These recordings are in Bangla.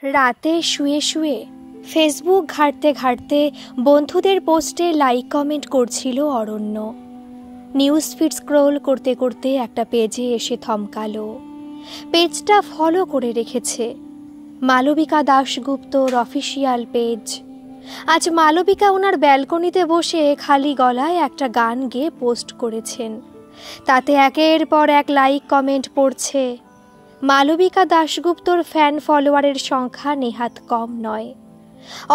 রাতে শুয়ে শুয়ে ফেসবুক ঘাঁটতে ঘাঁটতে বন্ধুদের পোস্টে লাইক কমেন্ট করছিল অরণ্য। নিউজ ফিড স্ক্রোল করতে করতে একটা পেজে এসে থমকালো। পেজটা ফলো করে রেখেছে মালবিকা দাশগুপ্তর অফিসিয়াল পেজ। আজ মালবিকা ওনার ব্যালকনিতে বসে খালি গলায় একটা গান গেয়ে পোস্ট করেছেন। তাতে একের পর এক লাইক কমেন্ট পড়ছে। মালবিকা দাশগুপ্তর ফ্যান ফলোয়ারের সংখ্যা নেহাত কম নয়।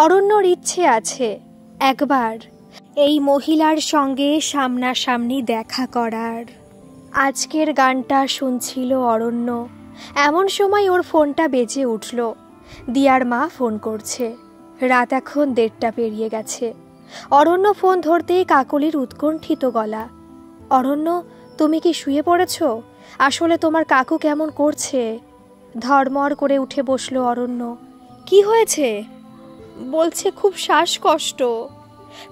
অরণ্যর ইচ্ছে আছে একবার এই মহিলার সঙ্গে সামনাসামনি দেখা করার। আজকের গানটা শুনছিল অরণ্য, এমন সময় ওর ফোনটা বেজে উঠল। দিয়ার মা ফোন করছে। রাত এখন 1:30 পেরিয়ে গেছে। অরণ্য ফোন ধরতেই কাকলির উৎকণ্ঠিত গলা, অরণ্য তুমি কি শুয়ে পড়েছ? আসলে তোমার কাকু কেমন করছে? ধড়মড় করে উঠে বসলো অরণ্য। কি হয়েছে? বলছে খুব শ্বাসকষ্ট।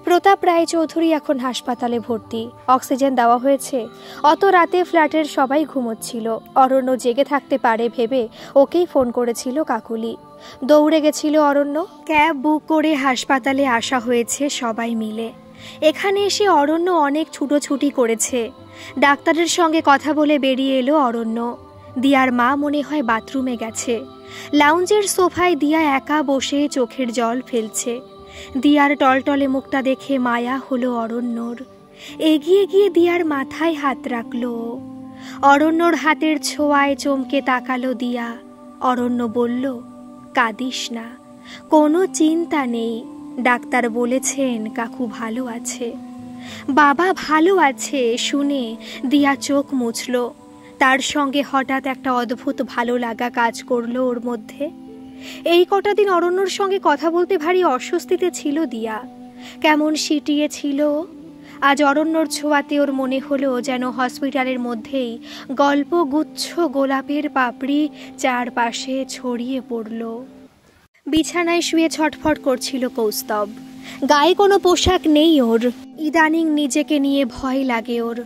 প্রতাপ রায়চৌধুরী এখন হাসপাতালে ভর্তি, অক্সিজেন দেওয়া হয়েছে। অত রাতে ফ্ল্যাটের সবাই ঘুমোচ্ছিল। অরণ্য জেগে থাকতে পারে ভেবে ওকেই ফোন করেছিল কাকুলি। দৌড়ে গেছিল অরণ্য। ক্যাব বুক করে হাসপাতালে আসা হয়েছে সবাই মিলে। এখানে এসে অরণ্য অনেক ছুটোছুটি করেছে। ডাক্তারের সঙ্গে কথা বলে বেরিয়ে এলো অরণ্য। দিয়ার মা মনে হয় বাথরুমে গেছে। লাউঞ্জের সোফায় দিয়া একা বসে চোখের জল ফেলছে। দিয়ার টলটলে মুখটা দেখে মায়া হলো অরণ্যর। এগিয়ে গিয়ে দিয়ার মাথায় হাত রাখলো। অরণ্যর হাতের ছোঁয়ায় চমকে তাকালো দিয়া। অরণ্য বলল, কাঁদিস না, কোনো চিন্তা নেই। ডাক্তার বলেছেন কাকু ভালো আছে। বাবা ভালো আছে শুনে দিয়া চোখ মুছল। তার সঙ্গে হঠাৎ একটা অদ্ভুত ভালো লাগা কাজ করলো ওর মধ্যে। এই কটা দিন অরণ্যর সঙ্গে কথা বলতে ভারী অস্বস্তিতে ছিল দিয়া। কেমন সিটিয়ে ছিল। আজ অরণ্যর ছোঁয়াতে ওর মনে হলো যেন হসপিটালের মধ্যেই গল্পগুচ্ছ গোলাপের পাপড়ি চারপাশে ছড়িয়ে পড়ল। বিছানায় শুয়ে ছটফট করছিল কৌস্তব। গায়ে কোনো পোশাক নেই ওর। ইদানিং নিজেকে নিয়ে ভয় লাগে ওর।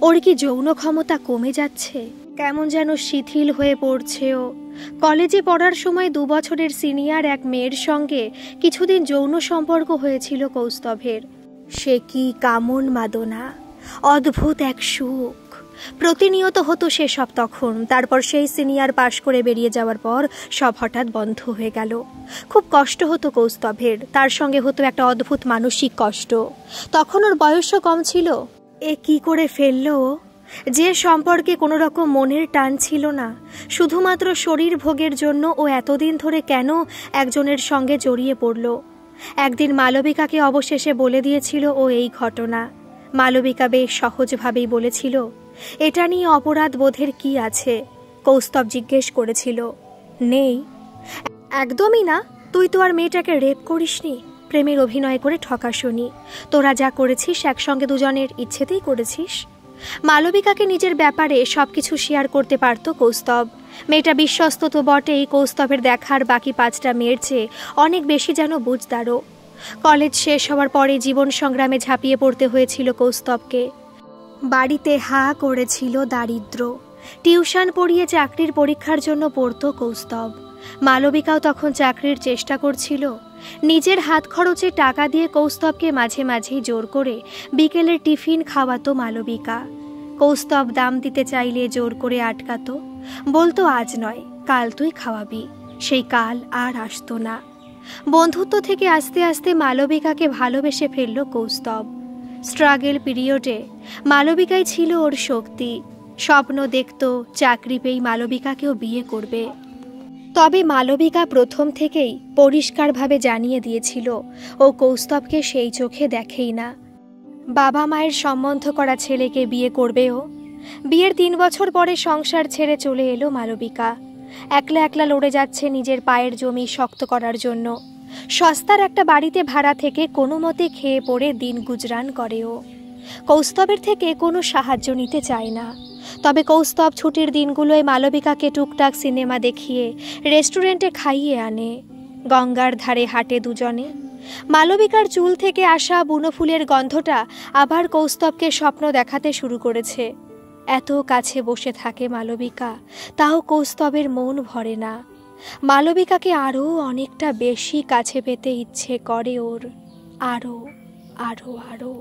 ওর কি যৌন ক্ষমতা কমে যাচ্ছে? কেমন যেন শিথিল হয়ে পড়ছে ও। কলেজে পড়ার সময় 2 বছরের সিনিয়র এক মেয়ের সঙ্গে কিছুদিন যৌন সম্পর্ক হয়েছিল কৌস্তভের। সে কি কামন মাদনা, অদ্ভুত এক সুখ। প্রতিনিয়ত হতো সেসব তখন। তারপর সেই সিনিয়র পাশ করে বেরিয়ে যাওয়ার পর সব হঠাৎ বন্ধ হয়ে গেল। খুব কষ্ট হতো কৌস্তভের। তার সঙ্গে হতো একটা অদ্ভুত মানসিক কষ্ট। তখন ওর বয়সও কম ছিল। এ কি করে ফেললো? যে সম্পর্কে কোনো রকম মনের টান ছিল না, শুধুমাত্র শরীর ভোগের জন্য ও এতদিন ধরে কেন একজনের সঙ্গে জড়িয়ে পড়ল? একদিন মালবিকাকে অবশেষে বলে দিয়েছিল ও এই ঘটনা। মালবিকা বেশ সহজভাবেই বলেছিল, এটা নিয়ে অপরাধ বোধের কি আছে? কৌস্তব জিজ্ঞেস করেছিল। নেই। একদমই না। তুই তো আর মেয়েটাকে রেপ করিসনি, প্রেমের অভিনয় করে ঠকা শুনি। তোরা যা করেছিস একসঙ্গে দুজনের ইচ্ছেতেই করেছিস। মালবিকাকে নিজের ব্যাপারে সবকিছু শেয়ার করতে পারত কৌস্তব। মেয়েটা বিশ্বস্ত তো বটেই, কৌস্তবের দেখার বাকি 5টা মেয়ের চেয়ে অনেক বেশি যেন বুঝদারও। কলেজ শেষ হওয়ার পরে জীবন সংগ্রামে ঝাঁপিয়ে পড়তে হয়েছিল কৌস্তবকে। বাড়িতে হা করেছিল দারিদ্র। টিউশন পড়িয়ে চাকরির পরীক্ষার জন্য পড়তো কৌস্তব। মালবিকাও তখন চাকরির চেষ্টা করছিল। নিজের হাত খরচে টাকা দিয়ে কৌস্তবকে মাঝে মাঝেই জোর করে বিকেলের টিফিন খাওয়াতো মালবিকা। কৌস্তব দাম দিতে চাইলে জোর করে আটকাতো, বলতো আজ নয় কাল তুই খাওয়াবি। সেই কাল আর আসতো না। বন্ধুত্ব থেকে আস্তে আস্তে মালবিকাকে ভালোবেসে ফেলল কৌস্তব। স্ট্রাগল পিরিয়ডে মালবিকাই ছিল ওর শক্তি। স্বপ্ন দেখত চাকরি পেয়েই মালবিকাকেও বিয়ে করবে। তবে মালবিকা প্রথম থেকেই পরিষ্কারভাবে জানিয়ে দিয়েছিল ও কৌস্তবকে সেই চোখে দেখেই না। বাবা মায়ের সম্বন্ধ করা ছেলেকে বিয়ে করবে ও। বিয়ের 3 বছর পরে সংসার ছেড়ে চলে এলো মালবিকা। একলা একলা লড়ে যাচ্ছে নিজের পায়ের জমি শক্ত করার জন্য। সস্তার একটা বাড়িতে ভাড়া থেকে কোনো মতে খেয়ে পড়ে দিন গুজরান করে ও। কৌস্তবের থেকে কোনো সাহায্য নিতে চায় না। তবে কৌস্তব ছুটির দিনগুলোয় মালবিকাকে টুকটাক সিনেমা দেখিয়ে রেস্টুরেন্টে খাইয়ে আনে। গঙ্গার ধারে হাঁটে দুজনে। মালবিকার চুল থেকে আসা বুনো ফুলের গন্ধটা আবার কৌস্তবকে স্বপ্ন দেখাতে শুরু করেছে। এত কাছে বসে থাকে মালবিকা, তাও কৌস্তবের মন ভরে না। মালবিকাকে আরও অনেকটা বেশি কাছে পেতে ইচ্ছে করে ওর, আরও আরও আরও,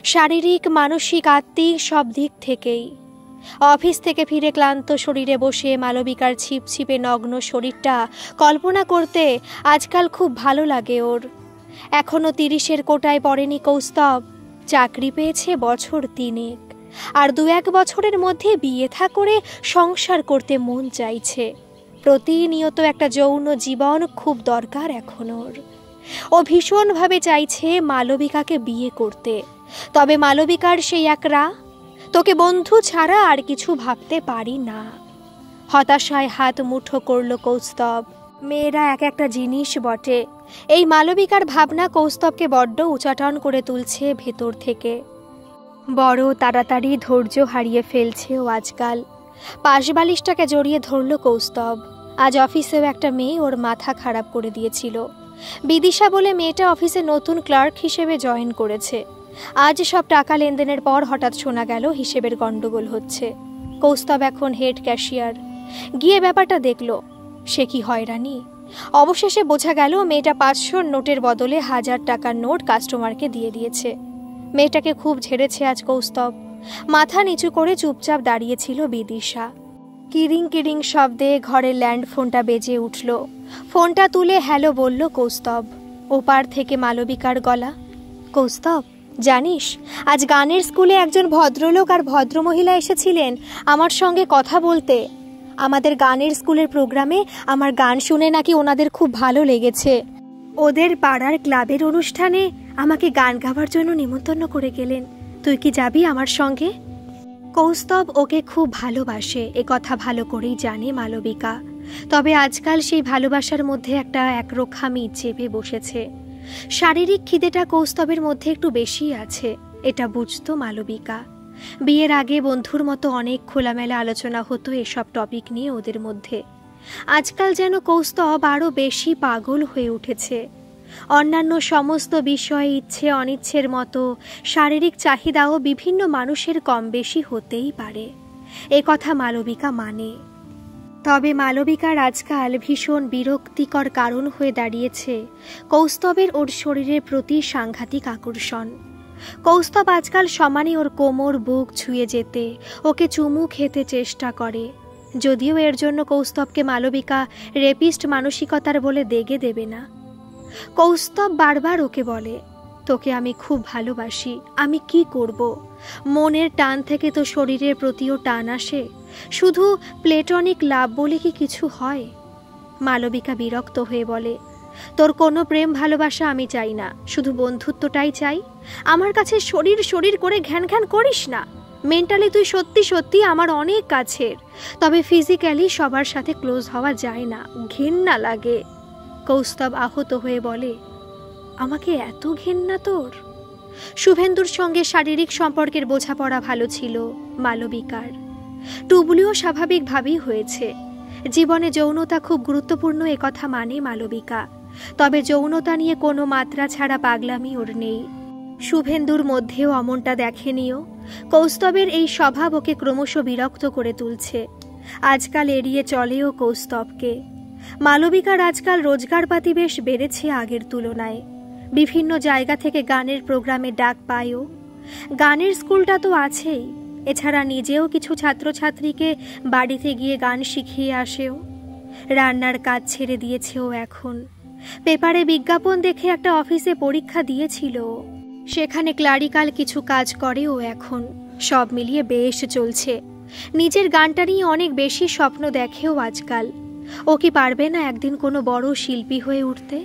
শারীরিক, মানসিক, আত্মিক সব দিক থেকেই। অফিস থেকে ফিরে ক্লান্ত শরীরে বসে মালবিকার ছিপছিপে নগ্ন শরীরটা কল্পনা করতে আজকাল খুব ভালো লাগে ওর। এখনও 30-এর কোটায় পড়েনি কৌস্তব, চাকরি পেয়েছে বছর 3 আর 2-1 বছরের মধ্যে বিয়ে থা করে সংসার করতে মন চাইছে। প্রতিনিয়ত একটা যৌন জীবন খুব দরকার এখন ওর। ও ভীষণভাবে চাইছে মালবিকাকে বিয়ে করতে, তবে মালবিকার সেই একরা, তোকে বন্ধু ছাড়া আর কিছু ভাবতে পারি না। হতাশায় হাত মুঠো করল কৌস্তব। মেয়েরা এক একটা জিনিস বটে। এই মালবিকার ভাবনা কৌস্তবকে বড্ড উচাটন করে তুলছে ভেতর থেকে। বড় তাড়াতাড়ি ধৈর্য হারিয়ে ফেলছে ও আজকাল। পাশবালিশটাকে জড়িয়ে ধরল কৌস্তব। আজ অফিসেও একটা মেয়ে ওর মাথা খারাপ করে দিয়েছিল। বিদিশা বলে মেয়েটা অফিসে নতুন ক্লার্ক হিসেবে জয়েন করেছে। আজ সব টাকা লেনদেনের পর হঠাৎ শোনা গেল হিসেবের গন্ডগোল হচ্ছে। কৌস্তব এখন হেড ক্যাশিয়ার। গিয়ে ব্যাপারটা দেখল। সে কি হয়রানি! অবশেষে বোঝা গেল মেয়েটা 500 নোটের বদলে 1000 টাকার নোট কাস্টমারকে দিয়ে দিয়েছে। মেয়েটাকে খুব ঝেড়েছে আজ কৌস্তব। মাথা নিচু করে চুপচাপ দাঁড়িয়েছিল বিদিশা। কিরিং কিরিং শব্দে ঘরের ল্যান্ড ফোনটা বেজে উঠল। ফোনটা তুলে হ্যালো বলল কৌস্তব। ওপার থেকে মালবিকার গলা। কৌস্তব, জানিস আজ গানের স্কুলে একজন ভদ্রলোক আর ভদ্রমহিলা এসেছিলেন আমার সঙ্গে কথা বলতে। আমাদের গানের স্কুলের প্রোগ্রামে আমার গান শুনে নাকি ওনাদের খুব ভালো লেগেছে। ওদের পাড়ার ক্লাবের অনুষ্ঠানে আমাকে গান গাওয়ার জন্য নিমন্ত্রণ করে গেলেন। তুই কি যাবি আমার সঙ্গে? কৌস্তব ওকে খুব ভালোবাসে, এ কথা ভালো করেই জানে মালবিকা। তবে আজকাল সেই ভালোবাসার মধ্যে একটা একরোখামি চেপে বসেছে। শারীরিক খিদেটা কৌস্তবের মধ্যে একটু বেশি আছে, এটা বুঝতো মালবিকা। বিয়ের আগে বন্ধুর মতো অনেক খোলামেলা আলোচনা হতো এসব টপিক নিয়ে ওদের মধ্যে। আজকাল যেন কৌস্তব আরও বেশি পাগল হয়ে উঠেছে। অন্যান্য সমস্ত বিষয়ে ইচ্ছে অনিচ্ছের মতো শারীরিক চাহিদাও বিভিন্ন মানুষের কম বেশি হতেই পারে, এ কথা মালবিকা মানে। তবে মালবিকার আজকাল ভীষণ বিরক্তিকর কারণ হয়ে দাঁড়িয়েছে কৌস্তবের ওর শরীরের প্রতি সাংঘাতিক আকর্ষণ। কৌস্তব আজকাল সমানে ওর কোমর বুক ছুঁয়ে যেতে, ওকে চুমু খেতে চেষ্টা করে। যদিও এর জন্য কৌস্তবকে মালবিকা রেপিস্ট মানসিকতার বলে দেগে দেবে না। কৌস্তব বারবার ওকে বলে, তোকে আমি খুব ভালোবাসি, আমি কি করব? মনের টান থেকে তো শরীরের প্রতিও টান আসে। শুধু প্লেটনিক লাভ বলে কি কিছু হয়? মালবিকা বিরক্ত হয়ে বলে, তোর কোনো প্রেম ভালোবাসা আমি চাই না, শুধু বন্ধুত্বটাই চাই। আমার কাছে শরীর শরীর করে ঘ্যান ঘ্যান করিস না। মেন্টালি তুই সত্যি সত্যি আমার অনেক কাছের, তবে ফিজিক্যালি সবার সাথে ক্লোজ হওয়া যায় না, ঘেন্না লাগে। কৌস্তব আহত হয়ে বলে, আমাকে এত ঘেন্না তোর? শুভেন্দুর সঙ্গে শারীরিক সম্পর্কের বোঝাপড়া ভালো ছিল মালবিকার। টুবলিও স্বাভাবিকভাবেই হয়েছে। জীবনে যৌনতা খুব গুরুত্বপূর্ণ একথা মানে মালবিকা। তবে যৌনতা নিয়ে কোনো মাত্রা ছাড়া পাগলামি ওর নেই। শুভেন্দুর মধ্যেও অমনটা দেখেনিও। কৌস্তবের এই স্বভাব ওকে ক্রমশ বিরক্ত করে তুলছে। আজকাল এড়িয়ে চলেও কৌস্তবকে। মালবিকার আজকাল রোজগারপাতি বেশ বেড়েছে আগের তুলনায়। বিভিন্ন জায়গা থেকে গানের প্রোগ্রামে ডাক পায়ও। গানের স্কুলটা তো আছেই, এছাড়া নিজেও কিছু ছাত্রছাত্রীকে বাড়িতে গিয়ে গান শিখিয়ে আসেও। রান্নার কাজ ছেড়ে দিয়েছে ও এখন। পেপারে বিজ্ঞাপন দেখে একটা অফিসে পরীক্ষা দিয়েছিল, সেখানে ক্লারিক্যাল কিছু কাজ করে ও এখন। সব মিলিয়ে বেশ চলছে। নিজের গানটা নিয়ে অনেক বেশি স্বপ্ন দেখেও আজকাল। ও কি পারবে না একদিন কোনো বড় শিল্পী হয়ে উঠতে?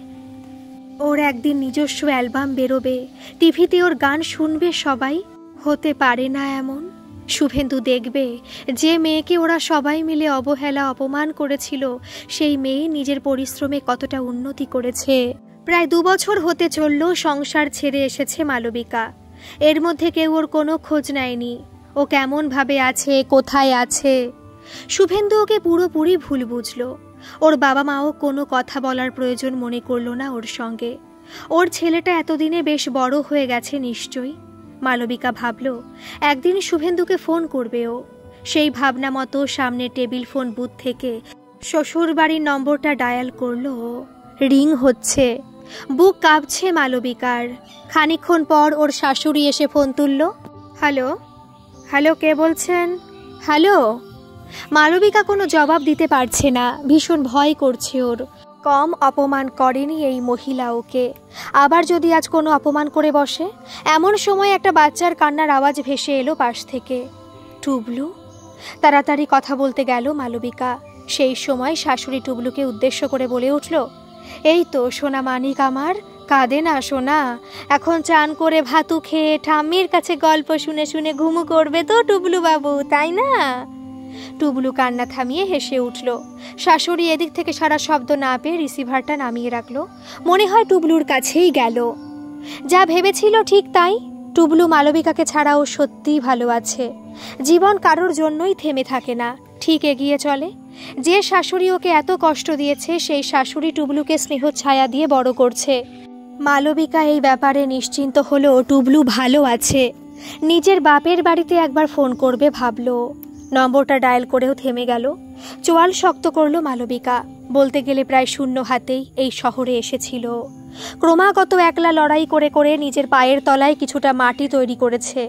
ওর একদিন নিজস্ব অ্যালবাম বেরোবে, টিভিতে ওর গান শুনবে সবাই। হতে পারে না এমন? শুভেন্দু দেখবে যে মেয়েকে ওরা সবাই মিলে অবহেলা অপমান করেছিল, সেই মেয়ে নিজের পরিশ্রমে কতটা উন্নতি করেছে। প্রায় 2 বছর হতে চলল সংসার ছেড়ে এসেছে মালবিকা। এর মধ্যে কেউ ওর কোনো খোঁজ নেয়নি। ও কেমন ভাবে আছে, কোথায় আছে। শুভেন্দু ওকে পুরোপুরি ভুল বুঝল। ওর বাবা মাও কোনো কথা বলার প্রয়োজন মনে করল না ওর সঙ্গে। ওর ছেলেটা এতদিনে বেশ বড় হয়ে গেছে নিশ্চয়ই। মালবিকা ভাবল একদিন শুভেন্দুকে ফোন করবে ও। সেই ভাবনা মতো সামনে টেবিল ফোন বুথ থেকে শ্বশুর বাড়ির নম্বরটা ডায়াল করলো। রিং হচ্ছে। বুক কাঁপছে মালবিকার। খানিকক্ষণ পর ওর শাশুড়ি এসে ফোন তুলল। হ্যালো, হ্যালো, কে বলছেন? হ্যালো। মালবিকা কোনো জবাব দিতে পারছে না। ভীষণ ভয় করছে ওর। কম অপমান করেনি এই মহিলা ওকে। আবার যদি আজ কোনো অপমান করে বসে। এমন সময় একটা বাচ্চার কান্নার আওয়াজ ভেসে এলো পাশ থেকে। টুবলু। তাড়াতাড়ি কথা বলতে গেল মালবিকা। সেই সময় শাশুড়ি টুবলুকে উদ্দেশ্য করে বলে উঠল, এই তো সোনা মানিক আমার, কাঁদে না সোনা। এখন চান করে ভাতু খেয়ে ঠাম্মির কাছে গল্প শুনে শুনে ঘুমু করবে তো টুবলু বাবু, তাই না? টুবলু কান্না থামিয়ে হেসে উঠল। শাশুড়ি এদিক থেকে সারা শব্দ না পেয়ে রিসিভারটা নামিয়ে রাখলো। মনে হয় টুবলুর কাছেই গেল। যা ভেবেছিল ঠিক তাই। টুবলু মালবিকাকে ছাড়াও সত্যিই ভালো আছে। জীবন কারোর জন্যই থেমে থাকে না, ঠিক এগিয়ে চলে। যে শাশুড়ি ওকে এত কষ্ট দিয়েছে সেই শাশুড়ি টুবলুকে স্নেহ ছায়া দিয়ে বড় করছে। মালবিকা এই ব্যাপারে নিশ্চিন্ত হলো টুবলু ভালো আছে। নিজের বাপের বাড়িতে একবার ফোন করবে ভাবলো। নম্বরটা ডায়াল করেও থেমে গেল। চোয়াল শক্ত করলো মালবিকা। বলতে গেলে প্রায় শূন্য হাতেই এই শহরে এসেছিল। ক্রমাগত একলা লড়াই করে করে নিজের পায়ের তলায় কিছুটা মাটি তৈরি করেছে।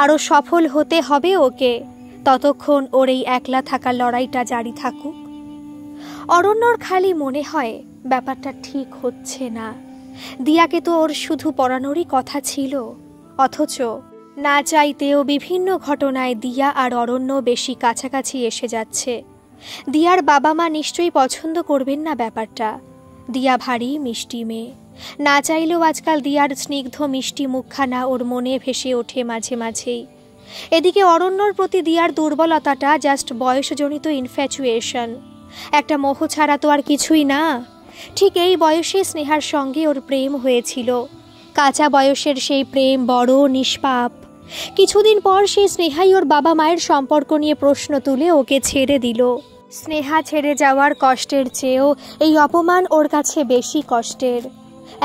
আরও সফল হতে হবে ওকে। ততক্ষণ ওর এই একলা থাকার লড়াইটা জারি থাকুক। অরণ্যর খালি মনে হয় ব্যাপারটা ঠিক হচ্ছে না। দিয়াকে তো ওর শুধু পড়ানোরই কথা ছিল, অথচ না চাইতেও বিভিন্ন ঘটনায় দিয়া আর অরণ্য বেশি কাছাকাছি এসে যাচ্ছে। দিয়ার বাবা মা নিশ্চয়ই পছন্দ করবেন না ব্যাপারটা। দিয়া ভারী মিষ্টি মেয়ে। না চাইলেও আজকাল দিয়ার স্নিগ্ধ মিষ্টি মুখখানা ওর মনে ভেসে ওঠে মাঝে মাঝেই। এদিকে অরণ্যর প্রতি দিয়ার দুর্বলতাটা জাস্ট বয়সজনিত ইনফ্যাচুয়েশন। একটা মোহ ছাড়া তো আর কিছুই না। ঠিক এই বয়সে স্নেহার সঙ্গে ওর প্রেম হয়েছিল। কাঁচা বয়সের সেই প্রেম বড় নিষ্পাপ। কিছুদিন পর সেই স্নেহাই ওর বাবা মায়ের সম্পর্ক নিয়ে প্রশ্ন তুলে ওকে ছেড়ে দিল। স্নেহা ছেড়ে যাওয়ার কষ্টের চেয়েও এই অপমান ওর কাছে বেশি কষ্টের।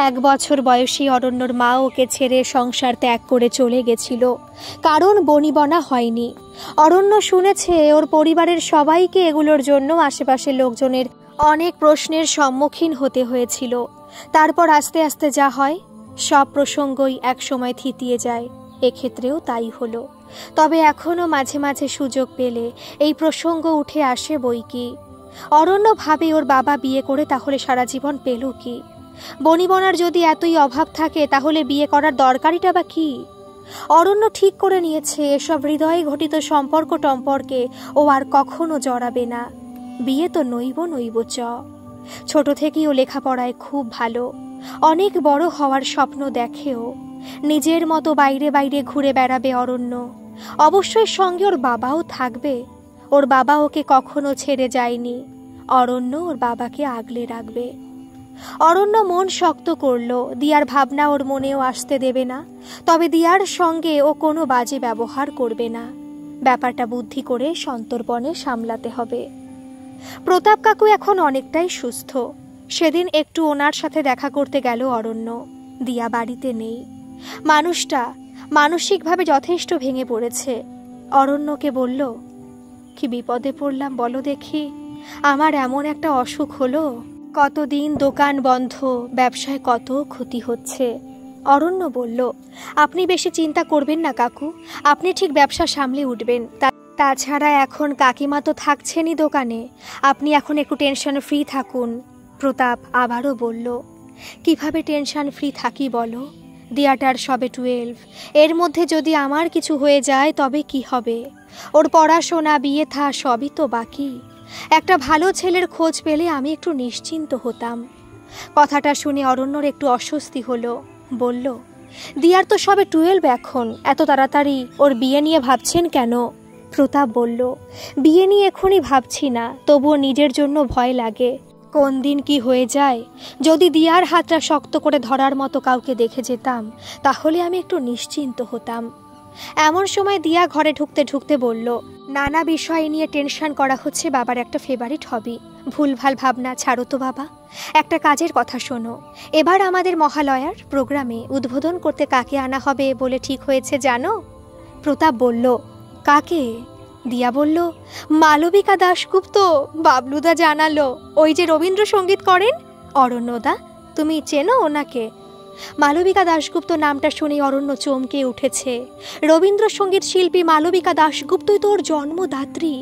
1 বছর বয়সী অরণ্যর মা ওকে ছেড়ে সংসার ত্যাগ করে চলে গেছিল, কারণ বনিবনা হয়নি। অরণ্য শুনেছে ওর পরিবারের সবাইকে এগুলোর জন্য আশেপাশের লোকজনের অনেক প্রশ্নের সম্মুখীন হতে হয়েছিল। তারপর আস্তে আস্তে যা হয়, সব প্রসঙ্গই একসময় থিতিয়ে যায়। এক্ষেত্রেও তাই হলো। তবে এখনও মাঝে মাঝে সুযোগ পেলে এই প্রসঙ্গ উঠে আসে বইকি। অরণ্য ভাবে ওর বাবা বিয়ে করে তাহলে সারা জীবন পেল কি? বনিবনার যদি এতই অভাব থাকে তাহলে বিয়ে করার দরকারিটা বা কি? অরণ্য ঠিক করে নিয়েছে এসব হৃদয়ে ঘটিত সম্পর্ক টম্পর্কে ও আর কখনো জড়াবে না। বিয়ে তো নইব চ। ছোট থেকেই ও লেখাপড়ায় খুব ভালো। অনেক বড় হওয়ার স্বপ্ন দেখেও। নিজের মতো বাইরে বাইরে ঘুরে বেড়াবে অরণ্য। অবশ্যই সঙ্গে ওর বাবাও থাকবে। ওর বাবা ওকে কখনো ছেড়ে যায়নি। অরণ্য ওর বাবাকে আগলে রাখবে। অরণ্য মন শক্ত করল। দিয়ার ভাবনা ওর মনেও আসতে দেবে না। তবে দিয়ার সঙ্গে ও কোনো বাজে ব্যবহার করবে না। ব্যাপারটা বুদ্ধি করে সন্তর্পণে সামলাতে হবে। প্রতাপ কাকু এখন অনেকটাই সুস্থ। সেদিন একটু ওনার সাথে দেখা করতে গেল অরণ্য। দিয়া বাড়িতে নেই। মানুষটা মানসিকভাবে যথেষ্ট ভেঙে পড়েছে। অরণ্যকে বলল, কি বিপদে পড়লাম বলো দেখি। আমার এমন একটা অসুখ হলো। কতদিন দোকান বন্ধ, ব্যবসায় কত ক্ষতি হচ্ছে। অরণ্য বলল, আপনি বেশি চিন্তা করবেন না কাকু, আপনি ঠিক ব্যবসা সামলে উঠবেন। তাছাড়া এখন কাকিমা তো থাকছেনই দোকানে। আপনি এখন একটু টেনশন ফ্রি থাকুন। প্রতাপ আবারও বলল, কিভাবে টেনশন ফ্রি থাকি বলো? দিয়াটার সবে 12। এর মধ্যে যদি আমার কিছু হয়ে যায় তবে কি হবে? ওর পড়াশোনা, বিয়ে থা সবই তো বাকি। একটা ভালো ছেলের খোঁজ পেলে আমি একটু নিশ্চিন্ত হতাম। কথাটা শুনে অরণ্যর একটু অস্বস্তি হলো। বলল, দিয়ার তো সবে 12 এখন, এত তাড়াতাড়ি ওর বিয়ে নিয়ে ভাবছেন কেন? প্রতাপ বলল, বিয়ে নিয়ে এখনই ভাবছি না, তবুও নিজের জন্য ভয় লাগে। কোন দিন কি হয়ে যায়। যদি দিয়ার হাতটা শক্ত করে ধরার মতো কাউকে দেখে যেতাম তাহলে আমি একটু নিশ্চিন্ত হতাম। এমন সময় দিয়া ঘরে ঢুকতে ঢুকতে বলল, নানা বিষয় নিয়ে টেনশন করা হচ্ছে বাবার একটা ফেভারিট হবি। ভুলভাল ভাবনা ছাড়ো তো বাবা। একটা কাজের কথা শোনো, এবার আমাদের মহালয়ার প্রোগ্রামে উদ্বোধন করতে কাকে আনা হবে বলে ঠিক হয়েছে জানো? প্রতাপ বলল, কাকে? দিয়া বলল, মালবিকা দাশগুপ্ত, বাবলুদা জানালো। ওই যে রবীন্দ্রসঙ্গীত করেন, অরণ্যদা, তুমি চেনো ওনাকে? মালবিকা দাশগুপ্ত নামটা শুনে অরণ্য চমকে উঠেছে। রবীন্দ্রসঙ্গীত শিল্পী মালবিকা দাশগুপ্তই তো ওর জন্মদাত্রী।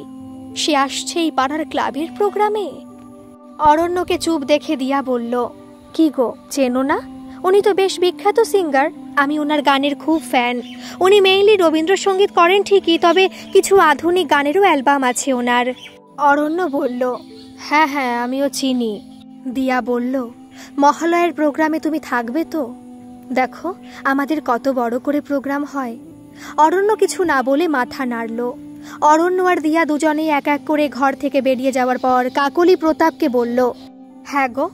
সে আসছে এই পাড়ার ক্লাবের প্রোগ্রামে। অরণ্যকে চুপ দেখে দিয়া বলল, কি গো, চেনো না? উনি তো বেশ বিখ্যাত সিঙ্গার। আমি ওনার গানের খুব ফ্যান। উনি মেইনলি রবীন্দ্রসঙ্গীত করেন ঠিকই, তবে কিছু আধুনিক গানেরও অ্যালবাম আছে ওনার। অরণ্য বলল, হ্যাঁ হ্যাঁ, আমিও চিনি। দিয়া বলল, মহালয়ের প্রোগ্রামে তুমি থাকবে তো? দেখো আমাদের কত বড় করে প্রোগ্রাম হয়। অরণ্য কিছু না বলে মাথা নাড়ল। অরণ্য আর দিয়া দুজনেই এক এক করে ঘর থেকে বেরিয়ে যাওয়ার পর কাকলি প্রতাপকে বলল, হ্যাঁ গো,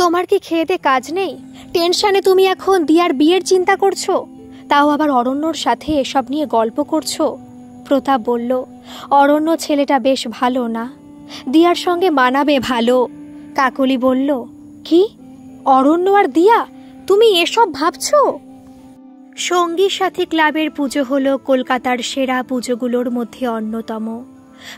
তোমার কি খেয়েতে কাজ নেই? টেনশনে তুমি এখন দিয়ার বিয়ের চিন্তা করছো, তাও আবার অরণ্যর সাথে এসব নিয়ে গল্প করছো। প্রতাপ বলল, অরণ্য ছেলেটা বেশ ভালো না, দিয়ার সঙ্গে মানাবে ভালো। কাকলি বলল, কি, অরণ্য আর দিয়া, তুমি এসব ভাবছো? সঙ্গী সাথী ক্লাবের পুজো হলো কলকাতার সেরা পুজোগুলোর মধ্যে অন্যতম।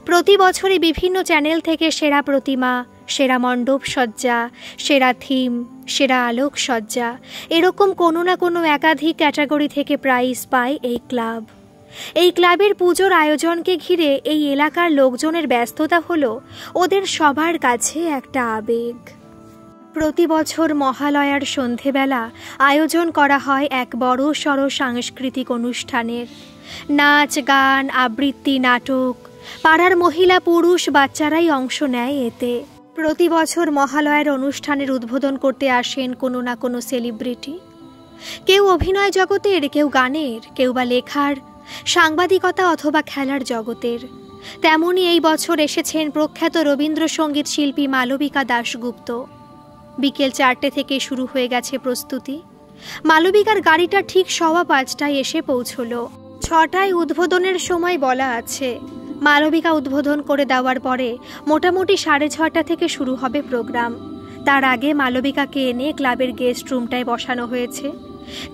প্রতি বছরে বিভিন্ন চ্যানেল থেকে সেরা প্রতিমা, সেরা মণ্ডপ সজ্জা, সেরা থিম, সেরা আলোক সজ্জা, এরকম কোনো না কোনো একাধিক ক্যাটাগরি থেকে প্রাইজ পায় এই ক্লাব। এই ক্লাবের পুজোর আয়োজনকে ঘিরে এই এলাকার লোকজনের ব্যস্ততা হলো ওদের সবার কাছে একটা আবেগ। প্রতি বছর মহালয়ার সন্ধেবেলা আয়োজন করা হয় এক বড় সড় সাংস্কৃতিক অনুষ্ঠানের। নাচ, গান, আবৃত্তি, নাটক, পাড়ার মহিলা পুরুষ বাচ্চারাই অংশ নেয় এতে। প্রতি বছর মহালয়ার অনুষ্ঠানের উদ্বোধন করতে আসেন কোনো না কোনো সেলিব্রিটি। কেউ অভিনয় জগতের, কেউ গানের, কেউ বা লেখার, সাংবাদিকতা অথবা খেলার জগতের। তেমনই এই বছর এসেছেন প্রখ্যাত রবীন্দ্রসঙ্গীত শিল্পী মালবিকা দাশগুপ্ত। বিকেল 4টে থেকে শুরু হয়ে গেছে প্রস্তুতি। মালবিকার গাড়িটা ঠিক 5:15টায় এসে পৌঁছল। 6টায় উদ্বোধনের সময় বলা আছে। মালবিকা উদ্বোধন করে দেওয়ার পরে মোটামুটি 6:30 থেকে শুরু হবে প্রোগ্রাম। তার আগে মালবিকাকে এনে ক্লাবের গেস্ট রুমটায় বসানো হয়েছে।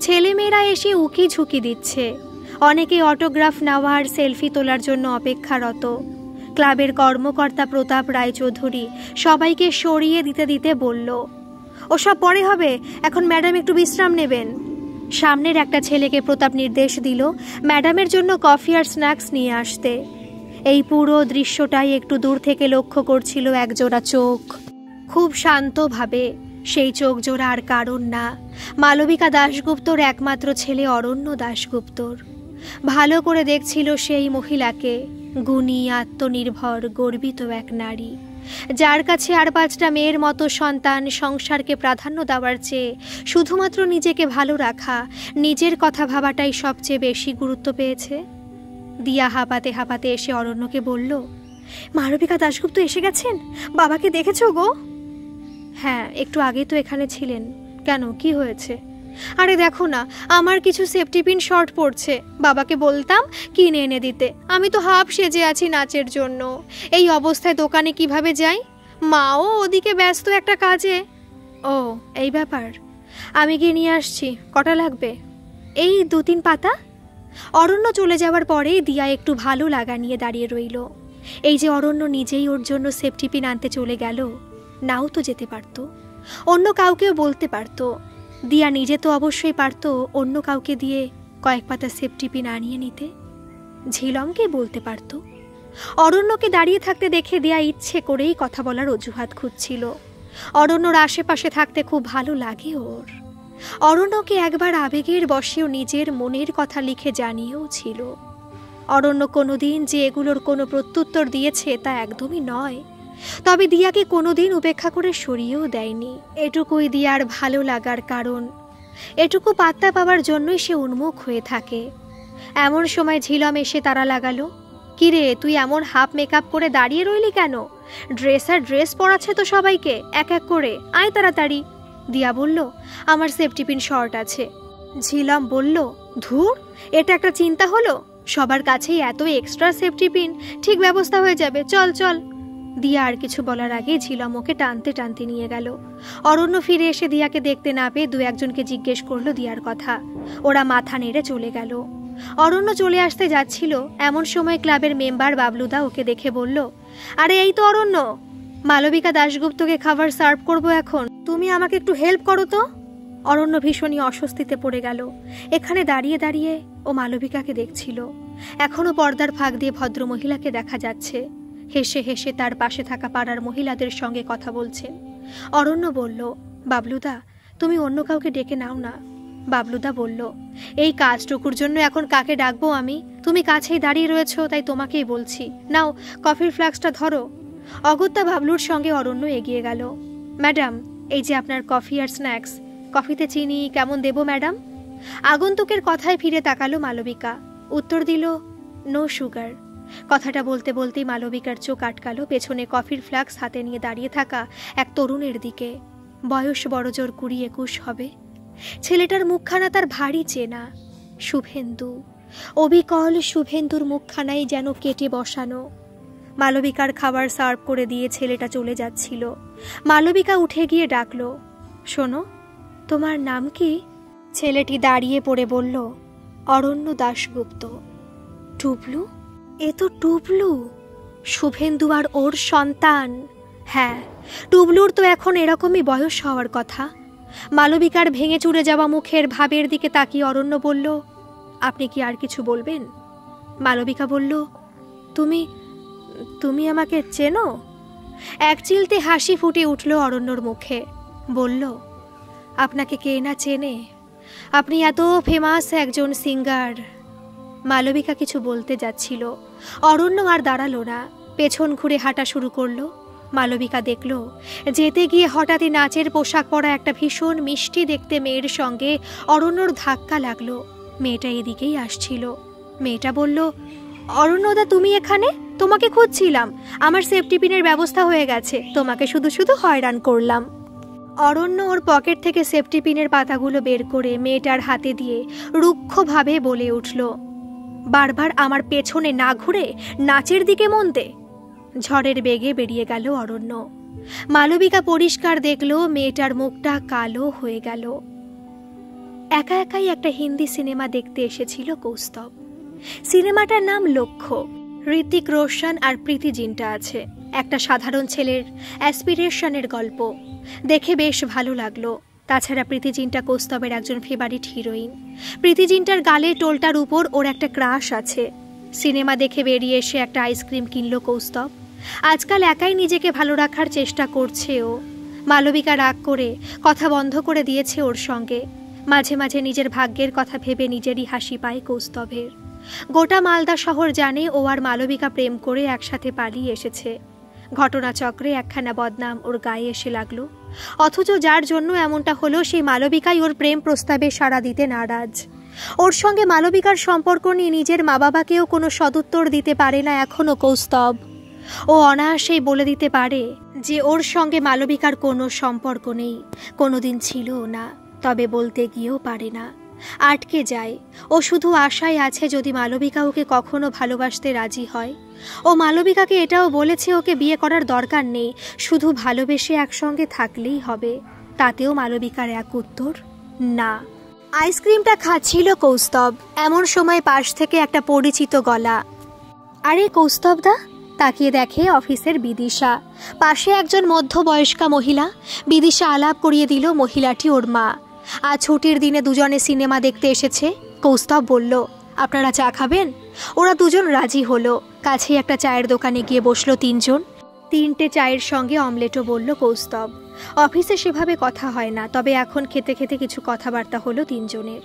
ছেলেমেয়েরা এসে উকি ঝুঁকি দিচ্ছে। অনেকে অটোগ্রাফ নেওয়ার, সেলফি তোলার জন্য অপেক্ষারত। ক্লাবের কর্মকর্তা প্রতাপ রায়চৌধুরী সবাইকে সরিয়ে দিতে দিতে বলল, ওসব পরে হবে, এখন ম্যাডাম একটু বিশ্রাম নেবেন। সামনের একটা ছেলেকে প্রতাপ নির্দেশ দিল ম্যাডামের জন্য কফি আর স্ন্যাক্স নিয়ে আসতে। এই পুরো দৃশ্যটাই একটু দূর থেকে লক্ষ্য করছিল একজোড়া চোখ, খুব শান্তভাবে। সেই চোখ জোড়া আর কারণ না, মালবিকা দাশগুপ্তর একমাত্র ছেলে অরণ্য দাশগুপ্তর। ভালো করে দেখছিল সেই মহিলাকে, গুণী, আত্মনির্ভর, গর্বিত এক নারী, যার কাছে আর 5টা মেয়ের মতো সন্তান, সংসারকে প্রাধান্য দেওয়ার চেয়ে শুধুমাত্র নিজেকে ভালো রাখা, নিজের কথা ভাবাটাই সবচেয়ে বেশি গুরুত্ব পেয়েছে। দিয়া হাঁপাতে হাঁপাতে এসে অরণ্যকে বলল, মালবিকা দাশগুপ্ত এসে গেছেন, বাবাকে দেখেছো গো? হ্যাঁ, একটু আগে তো এখানে ছিলেন। কেন, কি হয়েছে? আরে দেখো না, আমার কিছু সেফটি পিন শর্ট পড়ছে, বাবাকে বলতাম কিনে এনে দিতে। আমি তো হাফ সেজে আছি নাচের জন্য। এই অবস্থায় দোকানে কিভাবে যাই? মাও ওদিকে ব্যস্ত একটা কাজে। ও, এই ব্যাপার। আমি গিয়ে নিয়ে আসছি। কটা লাগবে? এই 2-3 পাতা। অরণ্য চলে যাওয়ার পরে দিয়া একটু ভালো লাগা নিয়ে দাঁড়িয়ে রইল। এই যে অরণ্য নিজেই ওর জন্য সেফটি পিন আনতে চলে গেল, নাও তো যেতে পারতো, অন্য কাউকেও বলতে পারতো। দিয়া নিজে তো অবশ্যই পারতো অন্য কাউকে দিয়ে কয়েক পাতা সেফটি পিন আনিয়ে নিতে। ঝিলমকে বলতে পারতো। অরণ্যকে দাঁড়িয়ে থাকতে দেখে দিয়া ইচ্ছে করেই কথা বলার অজুহাত খুঁজছিল। অরণ্যর আশেপাশে থাকতে খুব ভালো লাগে ওর। অরণ্যকে একবার আবেগের বশেও নিজের মনের কথা লিখে জানিয়েও ছিল। অরণ্য কোনোদিন যে এগুলোর কোনো প্রত্যুত্তর দিয়েছে তা একদমই নয়, তবে দিয়াকে কোনোদিন উপেক্ষা করে সরিয়েও দেয়নি। এটুকুই দিয়ার ভালো লাগার কারণ। এটুকু পাত্তা পাওয়ার জন্যই সে উন্মুখ হয়ে থাকে। এমন সময় ঝিলম এসে তারা লাগালো, কিরে, তুই এমন হাফ মেকআপ করে দাঁড়িয়ে রইলি কেন? ড্রেস পরাচ্ছে তো সবাইকে এক এক করে, আয় তাড়াতাড়ি। দিয়া বলল, আমার সেফটি পিন শর্ট আছে। ঝিলম বলল, ধুর, এটা একটা চিন্তা হলো? সবার কাছেই এত এক্সট্রা সেফটি পিন, ঠিক ব্যবস্থা হয়ে যাবে, চল চল। দিয়া আর কিছু বলার আগে ঝিলম ওকে টানতে টানতে নিয়ে গেল। অরণ্য ফিরে এসে দিয়াকে দেখতে না পেয়ে 2-1জনকে জিজ্ঞেস করলো দিয়ার কথা। ওরা মাথা নেড়ে চলে গেল। অরণ্য চলে আসতে যাচ্ছিল, এমন সময় ক্লাবের মেম্বার বাবলুদা ওকে দেখে বলল, আরে এই তো অরণ্য, মালবিকা দাশগুপ্তকে খাবার সার্ভ করব এখন, তুমি আমাকে একটু হেল্প করো তো। অরণ্য ভীষণই অস্বস্তিতে পড়ে গেল। এখানে দাঁড়িয়ে দাঁড়িয়ে ও মালবিকাকে দেখছিল। এখনো পর্দার ফাঁক দিয়ে ভদ্র মহিলাকে দেখা যাচ্ছে, হেসে হেসে তার পাশে থাকা পাড়ার মহিলাদের সঙ্গে কথা বলছেন। অরণ্য বলল, বাবলুদা তুমি অন্য কাউকে ডেকে নাও না। বাবলুদা বলল, এই কাজটুকুর জন্য এখন কাকে ডাকবো আমি? তুমি কাছেই দাঁড়িয়ে রয়েছো, তাই তোমাকেই বলছি। নাও কফির ফ্লাস্কটা ধরো। অগত্যা বাবলুর সঙ্গে অরণ্য এগিয়ে গেল। ম্যাডাম, এই যে আপনার কফি আর স্ন্যাক্স। কফিতে চিনি কেমন দেবো ম্যাডাম? আগন্তুকের কথায় ফিরে তাকালো মালবিকা। উত্তর দিল, নো সুগার। কথাটা বলতে বলতেই মালবিকার চোখ আটকালো পেছনে কফির ফ্লাস্ক হাতে নিয়ে দাঁড়িয়ে থাকা এক তরুণের দিকে। বয়স বড়জোর 20-21 হবে। ছেলেটার মুখখানা তার ভারী চেনা। শুভেন্দু, অবিকল শুভেন্দুর মুখখানাই যেন কেটে বসানো। মালবিকার খাবার সার্ভ করে দিয়ে ছেলেটা চলে যাচ্ছিল। মালবিকা উঠে গিয়ে ডাকলো, শোনো, তোমার নাম কি? ছেলেটি দাঁড়িয়ে পড়ে বলল, অরণ্য দাশগুপ্ত। টুবলু? এ তো টুবলু, শুভেন্দু আর ওর সন্তান। হ্যাঁ, টুবলুর তো এখন এরকমই বয়স হওয়ার কথা। মালবিকার ভেঙে চুরে যাওয়া মুখের ভাবের দিকে তাকিয়ে অরণ্য বলল, আপনি কি আর কিছু বলবেন? মালবিকা বলল, তুমি তুমি আমাকে চেনো? এক চিলতে হাসি ফুটে উঠল অরণ্যর মুখে। বলল, আপনাকে কে না চেনে? আপনি এত ফেমাস একজন সিঙ্গার। মালবিকা কিছু বলতে যাচ্ছিল, অরণ্য আর দাঁড়ালো না, পেছন ঘুরে হাঁটা শুরু করলো। মালবিকা দেখল, যেতে গিয়ে হঠাৎই নাচের পোশাক পরা একটা ভীষণ মিষ্টি দেখতে মেয়ের সঙ্গে অরণ্যর ধাক্কা লাগলো। মেয়েটা এদিকেই আসছিল। মেয়েটা বলল, অরণ্যদা তুমি এখানে? তোমাকে খুঁজছিলাম। আমার সেফটি পিনের ব্যবস্থা হয়ে গেছে, তোমাকে শুধু শুধু হয়রান করলাম। অরণ্য ওর পকেট থেকে সেফটি পিনের পাতাগুলো বের করে মেয়েটার হাতে দিয়ে রুক্ষভাবে বলে উঠল, বারবার আমার পেছনে না ঘুরে নাচের দিকে মন দে। ঝড়ের বেগে বেরিয়ে গেল অরণ্য। মালবিকা পরিষ্কার দেখল মেয়েটার মুখটা কালো হয়ে গেল। একা একাই একটা হিন্দি সিনেমা দেখতে এসেছিল কৌস্তব। সিনেমাটার নাম লক্ষ্য। ঋতিক রোশন আর প্রীতি জিন্টা আছে। একটা সাধারণ ছেলের অ্যাসপিরেশনের গল্প। দেখে বেশ ভালো লাগলো। তাছাড়া প্রীতি জিন্টা কৌস্তবের একজন ফেভারিট হিরোইন। প্রীতি জিন্টার গালে টোলটার উপর ওর একটা ক্রাশ আছে। সিনেমা দেখে বেরিয়ে এসে একটা আইসক্রিম কিনল কৌস্তব। আজকাল একাই নিজেকে ভালো রাখার চেষ্টা করছে ও। মালবিকা রাগ করে কথা বন্ধ করে দিয়েছে ওর সঙ্গে। মাঝে মাঝে নিজের ভাগ্যের কথা ভেবে নিজেরই হাসি পায় কৌস্তবের। গোটা মালদা শহর জানে ও আর মালবিকা প্রেম করে একসাথে পালিয়ে এসেছে। ঘটনাচক্রে একখানা বদনাম ওর গায়ে এসে লাগলো। অথচ যার জন্য এমনটা হলো সেই মালবিকাই ওর প্রেম প্রস্তাবে সাড়া দিতে নারাজ। ওর সঙ্গে মালবিকার সম্পর্ক নিয়ে নিজের মা বাবাকেও কোনো সদুত্তর দিতে পারে না এখনো কৌস্তব। ও অনায়াসেই বলে দিতে পারে যে ওর সঙ্গে মালবিকার কোনো সম্পর্ক নেই, কোনোদিন ছিলও না, তবে বলতে গিয়েও পারে না, আটকে যায়। ও শুধু আশায় আছে যদি মালবিকা ওকে কখনো ভালোবাসতে রাজি হয়। ও মালবিকাকে এটাও বলেছে ওকে বিয়ে করার দরকার নেই, শুধু ভালোবেসে একসঙ্গে থাকলেই হবে। তাতেও মালবিকার এক উত্তর, না। আইসক্রিমটা খাচ্ছিল কৌস্তব, এমন সময় পাশ থেকে একটা পরিচিত গলা। আরে কৌস্তবদা! তাকিয়ে দেখে অফিসের বিদিশা। পাশে একজন মধ্যবয়স্কা মহিলা। বিদিশা আলাপ করিয়ে দিল মহিলাটি ওর মা। আজ ছুটির দিনে দুজনে সিনেমা দেখতে এসেছে। কৌস্তব বলল, আপনারা চা খাবেন? ওরা দুজন রাজি হলো। কাছেই একটা চায়ের দোকানে গিয়ে বসলো তিনজন। 3টে চায়ের সঙ্গে অমলেটও বলল কৌস্তব। অফিসে সেভাবে কথা হয় না, তবে এখন খেতে খেতে কিছু কথাবার্তা হলো তিনজনের।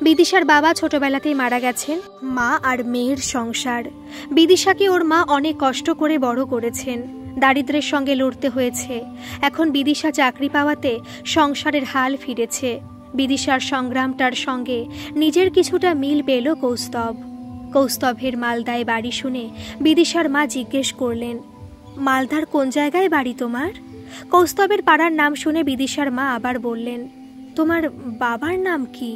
বিদিশার বাবা ছোটবেলাতেই মারা গেছেন। মা আর মেয়ের সংসার। বিদিশাকে ওর মা অনেক কষ্ট করে বড় করেছেন। দারিদ্র্যের সঙ্গে লড়তে হয়েছে। এখন বিদিশা চাকরি পাওয়াতে সংসারের হাল ফিরেছে। বিদিশার সংগ্রামটার সঙ্গে নিজের কিছুটা মিল পেল কৌস্তব। কৌস্তবের মালদায় বাড়ি শুনে বিদিশার মা জিজ্ঞেস করলেন, মালদার কোন জায়গায় বাড়ি তোমার? কৌস্তবের পাড়ার নাম শুনে বিদিশার মা আবার বললেন, তোমার বাবার নাম কি?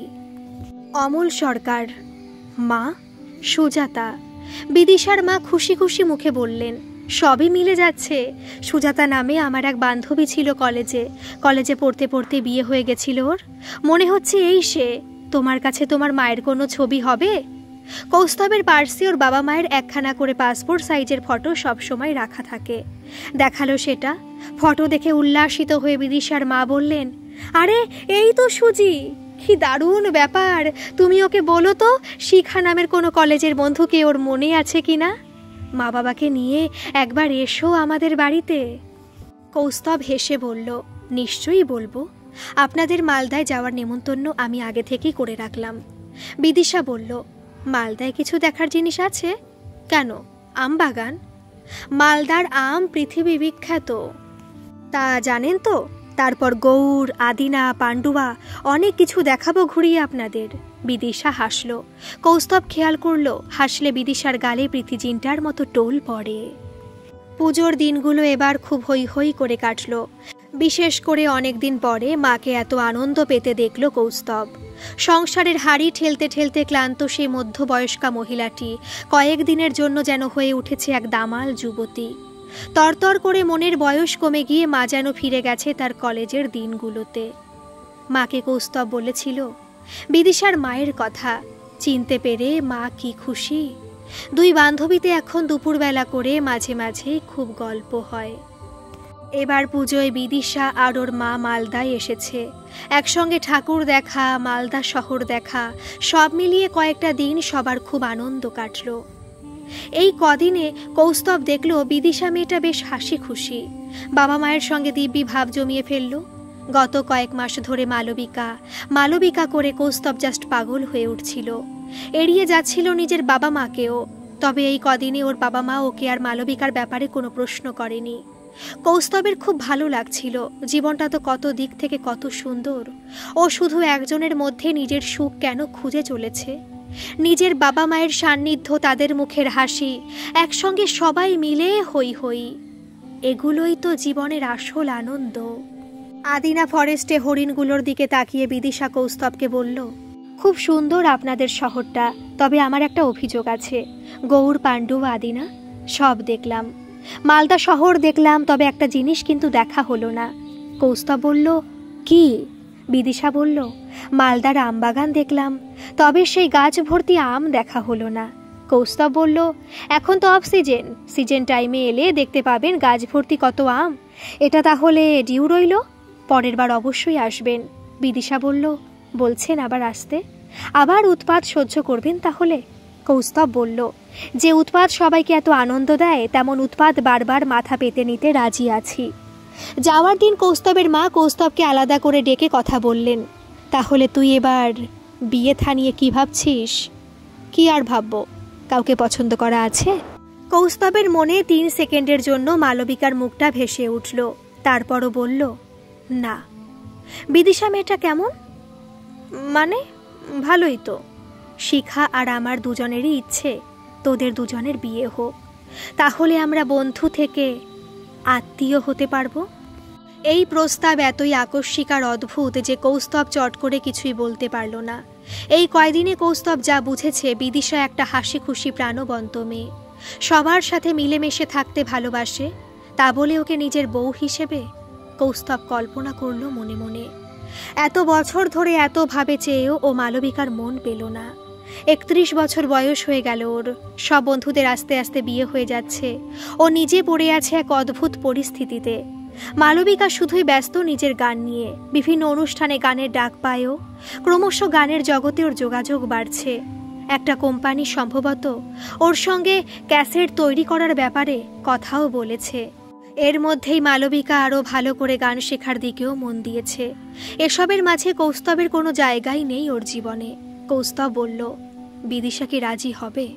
অমল সরকার। মা? সুজাতা। বিদিশার মা খুশি খুশি মুখে বললেন, সবই মিলে যাচ্ছে। সুজাতা নামে আমার এক বান্ধবী ছিল কলেজে পড়তে পড়তে বিয়ে হয়ে গেছিল ওর। মনে হচ্ছে এই সে। তোমার কাছে তোমার মায়ের কোনো ছবি হবে? কৌস্তবের পার্সে ওর বাবা মায়ের একখানা করে পাসপোর্ট সাইজের ফটো সবসময় রাখা থাকে। দেখালো সেটা। ফটো দেখে উল্লাসিত হয়ে বিদিশার মা বললেন, আরে এই তো সুজি, কি দারুণ ব্যাপার। তুমি ওকে বলো তো শিখা নামের কোনো কলেজের বন্ধুকে ওর মনে আছে কিনা। মা বাবাকে নিয়ে একবার এসো আমাদের বাড়িতে। কৌস্তব হেসে বলল, নিশ্চয়ই বলবো। আপনাদের মালদায় যাওয়ার নেমন্তন্ন আমি আগে থেকেই করে রাখলাম। বিদিশা বলল, মালদায় কিছু দেখার জিনিস আছে? কেন, আম বাগান? মালদার আম পৃথিবী বিখ্যাত, তা জানেন তো। তারপর গৌড়, আদিনা, পান্ডুয়া, অনেক কিছু দেখাবো ঘুরিয়ে আপনাদের। বিদিশা হাসল। কৌস্তব খেয়াল করলো হাসলে বিদিশার গালে প্রীতিজিনটার মতো টোল পড়ে। পুজোর দিনগুলো এবার খুব হৈ হৈ করে কাটল। বিশেষ করে অনেকদিন পরে মাকে এত আনন্দ পেতে দেখল কৌস্তব। সংসারের হাড়ি ঠেলতে ঠেলতে ক্লান্ত সেই মধ্যবয়স্কা মহিলাটি কয়েকদিনের জন্য যেন হয়ে উঠেছে এক দামাল যুবতী। তরতর করে মনের বয়স কমে গিয়ে মা যেন ফিরে গেছে তার কলেজের দিনগুলোতে। মাকে কৌস্তব বলেছিল বিদিশার মায়ের কথা। চিনতে পেরে মা কি খুশি। দুই বান্ধবীতে এখন দুপুরবেলা করে মাঝে মাঝে খুব গল্প হয়। এবার পুজোয় বিদিশা আর ওর মা মালদায় এসেছে। একসঙ্গে ঠাকুর দেখা, মালদা শহর দেখা, সব মিলিয়ে কয়েকটা দিন সবার খুব আনন্দ কাটল। এই কদিনে কৌস্তব দেখল বিদিশা মেয়েটা বেশ হাসি খুশি। বাবা মায়ের সঙ্গে দিব্যি ভাব জমিয়ে ফেলল। গত কয়েক মাস ধরে মালবিকা মালবিকা করে কৌস্তব জাস্ট পাগল হয়ে উঠছিল। এড়িয়ে যাচ্ছিল নিজের বাবা মাকেও। তবে এই কদিনে ওর বাবা মা ওকে আর মালবিকার ব্যাপারে কোনো প্রশ্ন করেনি। কৌস্তবের খুব ভালো লাগছিল। জীবনটা তো কত দিক থেকে কত সুন্দর। ও শুধু একজনের মধ্যে নিজের সুখ কেন খুঁজে চলেছে। নিজের বাবা মায়ের সান্নিধ্য, তাদের মুখের হাসি, একসঙ্গে সবাই মিলে হই হই, এগুলোই তো জীবনের আসল আনন্দ। আদিনা ফরেস্টে হরিণগুলোর দিকে তাকিয়ে বিদিশা কৌস্তবকে বলল, খুব সুন্দর আপনাদের শহরটা, তবে আমার একটা অভিযোগ আছে। গৌড়, পান্ডুয়া, আদিনা সব দেখলাম, মালদা শহর দেখলাম, তবে একটা জিনিস কিন্তু দেখা হলো না। কৌস্তব বলল, কি? বিদিশা বলল, মালদার আম বাগান দেখলাম, তবে সেই গাছ ভর্তি আম দেখা হলো না। কৌস্তব বলল, এখন তো অফ সিজন, সিজন টাইমে এলে দেখতে পাবেন গাছ ভর্তি কত আম। এটা তাহলে ডিউ রইল, পরের বার অবশ্যই আসবেন। বিদিশা বলল, বলছেন আবার আসতে? আবার উৎপাত সহ্য করবেন তাহলে? কৌস্তব বলল, যে উৎপাত সবাইকে এত আনন্দ দেয়, তেমন উৎপাত বারবার মাথা পেতে নিতে রাজি আছি। যাওয়ার দিন কৌস্তবের মা কৌস্তবকে আলাদা করে ডেকে কথা বললেন, তাহলে তুই এবার বিয়ে থা নিয়ে কি ভাবছিস? কি আর ভাববো, কাউকে পছন্দ করা আছে? কৌস্তবের মনে 3 সেকেন্ডের জন্য মালবিকার মুখটা ভেসে উঠল। তারপরও বলল, না। বিদিশা মেয়েটা কেমন? মানে ভালোই তো। শিখা আর আমার দুজনেরই ইচ্ছে তোদের দুজনের বিয়ে হোক, তাহলে আমরা বন্ধু থেকে আত্মীয় হতে পারবো। এই প্রস্তাব এতই আকস্মিক আর অদ্ভুত যে কৌস্তব চট করে কিছুই বলতে পারল না। এই কয়দিনে কৌস্তব যা বুঝেছে, বিদিশা একটা হাসি খুশি প্রাণবন্ত মেয়ে, সবার সাথে মিলেমিশে থাকতে ভালোবাসে। তা বলে ওকে নিজের বউ হিসেবে কৌস্তব কল্পনা করল মনে মনে। এত বছর ধরে এত ভাবে চেয়েও ও মালবিকার মন পেল না। 31 বছর বয়স হয়ে গেল ওর। সব বন্ধুদের আস্তে আস্তে বিয়ে হয়ে যাচ্ছে, ও নিজে পড়ে আছে এক অদ্ভুত পরিস্থিতিতে। মালবিকা শুধুই ব্যস্ত নিজের গান নিয়ে, বিভিন্ন অনুষ্ঠানে গানের ডাক পায়ও। ক্রমশ গানের জগতে ওর যোগাযোগ বাড়ছে। একটা কোম্পানি সম্ভবত ওর সঙ্গে ক্যাসেট তৈরি করার ব্যাপারে কথাও বলেছে। এর মধ্যেই মালবিকা আরও ভালো করে গান শেখার দিকেও মন দিয়েছে। এসবের মাঝে কৌস্তবের কোনো জায়গাই নেই ওর জীবনে। কৌস্তব বলল, বিদিশা কি রাজি হবে?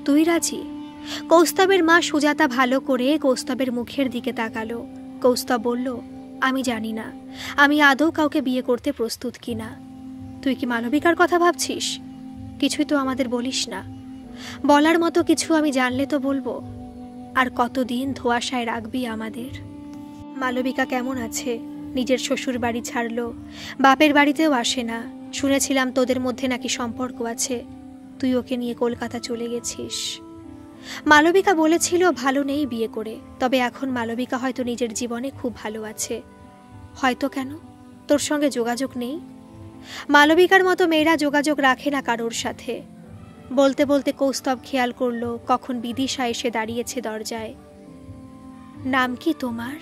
তুই রাজি? কৌস্তবের মা সুজাতা ভালো করে কৌস্তবের মুখের দিকে তাকালো। কৌস্তব বলল, আমি জানি না আমি আদৌ কাউকে বিয়ে করতে প্রস্তুত কিনা। তুই কি মালবিকার কথা ভাবছিস? কিছুই তো আমাদের বলিস না। বলার মতো কিছু আমি জানলে তো বলবো। আর কতদিন ধোঁয়াশায় রাখবি আমাদের? মালবিকা কেমন আছে? নিজের শ্বশুর বাড়ি ছাড়লো, বাপের বাড়িতেও আসে না। শুনেছিলাম তোদের মধ্যে নাকি সম্পর্ক আছে, তুই ওকে নিয়ে কলকাতা চলে গেছিস। মালবিকা বলেছিল ভালো নেই বিয়ে করে, তবে এখন মালবিকা হয়তো নিজের জীবনে খুব ভালো আছে। হয়তো কেন, তোর সঙ্গে যোগাযোগ নেই? মালবিকার মতো মেয়েরা যোগাযোগ রাখে না কারোর সাথে। বলতে বলতে কৌস্তব খেয়াল করল কখন বিদিশা এসে দাঁড়িয়েছে দরজায়। নাম কি তোমার?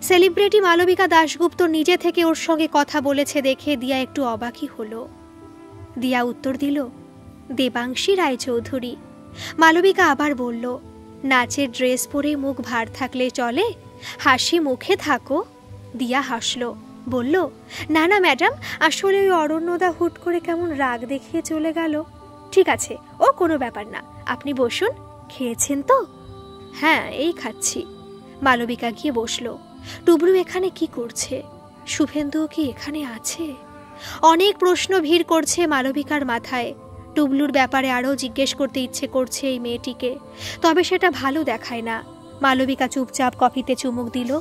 সেলিব্রিটি মালবিকা দাশগুপ্ত নিজে থেকে ওর সঙ্গে কথা বলেছে দেখে দিয়া একটু অবাকই হলো। দিয়া উত্তর দিল, দেবাংশী রায়চৌধুরী। মালবিকা আবার বলল, নাচের ড্রেস পরে মুখ ভার থাকলে চলে? হাসি মুখে থাকো। দিয়া হাসল, বলল, না না ম্যাডাম, আসলে ওই অরণ্যদা হুট করে কেমন রাগ দেখিয়ে চলে গেল। ঠিক আছে, ও কোনো ব্যাপার না, আপনি বসুন। খেয়েছেন তো? হ্যাঁ, এই খাচ্ছি। মালবিকা গিয়ে বসল। টুবলু এখানে কি করছে? শুভেন্দুও কি এখানে আছে? অনেক প্রশ্ন ভিড় করছে মালবিকার মাথায়। টুবলুর ব্যাপারে আরও জিজ্ঞেস করতে ইচ্ছে করছে এই মেয়েটিকে, তবে সেটা ভালো দেখায় না। মালবিকা চুপচাপ কফিতে চুমুক দিল।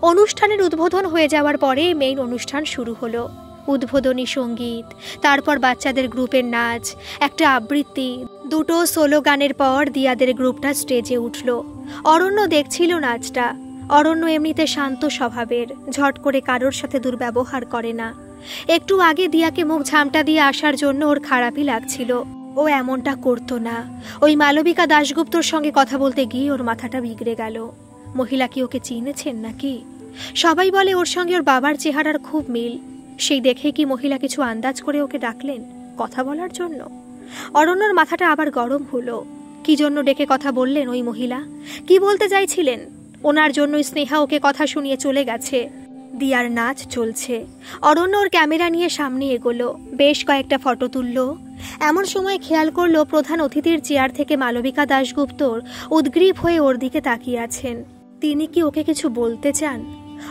অনুষ্ঠানের উদ্বোধন হয়ে যাওয়ার পরে মেইন অনুষ্ঠান শুরু হলো। উদ্বোধনী সঙ্গীত, তারপর বাচ্চাদের গ্রুপের নাচ, একটা আবৃত্তি, দুটো সোলো গানের পর দিয়াদের গ্রুপটা স্টেজে উঠল। অরণ্য দেখছিল নাচটা। অরণ্য এমনিতে শান্ত স্বভাবের, ঝট করে কারোর সাথে দুর্ব্যবহার করে না। একটু আগে দিয়াকে মুখ ঝামটা দিয়ে আসার জন্য ওর খারাপই লাগছিল। ও এমনটা করতো না। ওই মালবিকা দাশগুপ্তর সঙ্গে কথা বলতে গিয়ে ওর মাথাটা বিগড়ে গেল। মহিলা কি ওকে চিনেছেন নাকি? সবাই বলে ওর সঙ্গে ওর বাবার চেহারার খুব মিল। সেই দেখে কি মহিলা কিছু আন্দাজ করে ওকে ডাকলেন কথা বলার জন্য? অরণ্যর মাথাটা আবার গরম হলো। কি জন্য ডেকে কথা বললেন ওই মহিলা? কি বলতে চাইছিলেন? ওনার জন্যই স্নেহা ওকে কথা শুনিয়ে চলে গেছে। দিয়ার নাচ চলছে। অরণ্য ওর ক্যামেরা নিয়ে সামনে এগোলো, বেশ কয়েকটা ফটো তুলল। এমন সময় খেয়াল করলো প্রধান অতিথির চেয়ার থেকে মালবিকা দাশগুপ্তর উদ্গ্রীব হয়ে ওর দিকে তাকিয়ে আছেন। তিনি কি ওকে কিছু বলতে চান?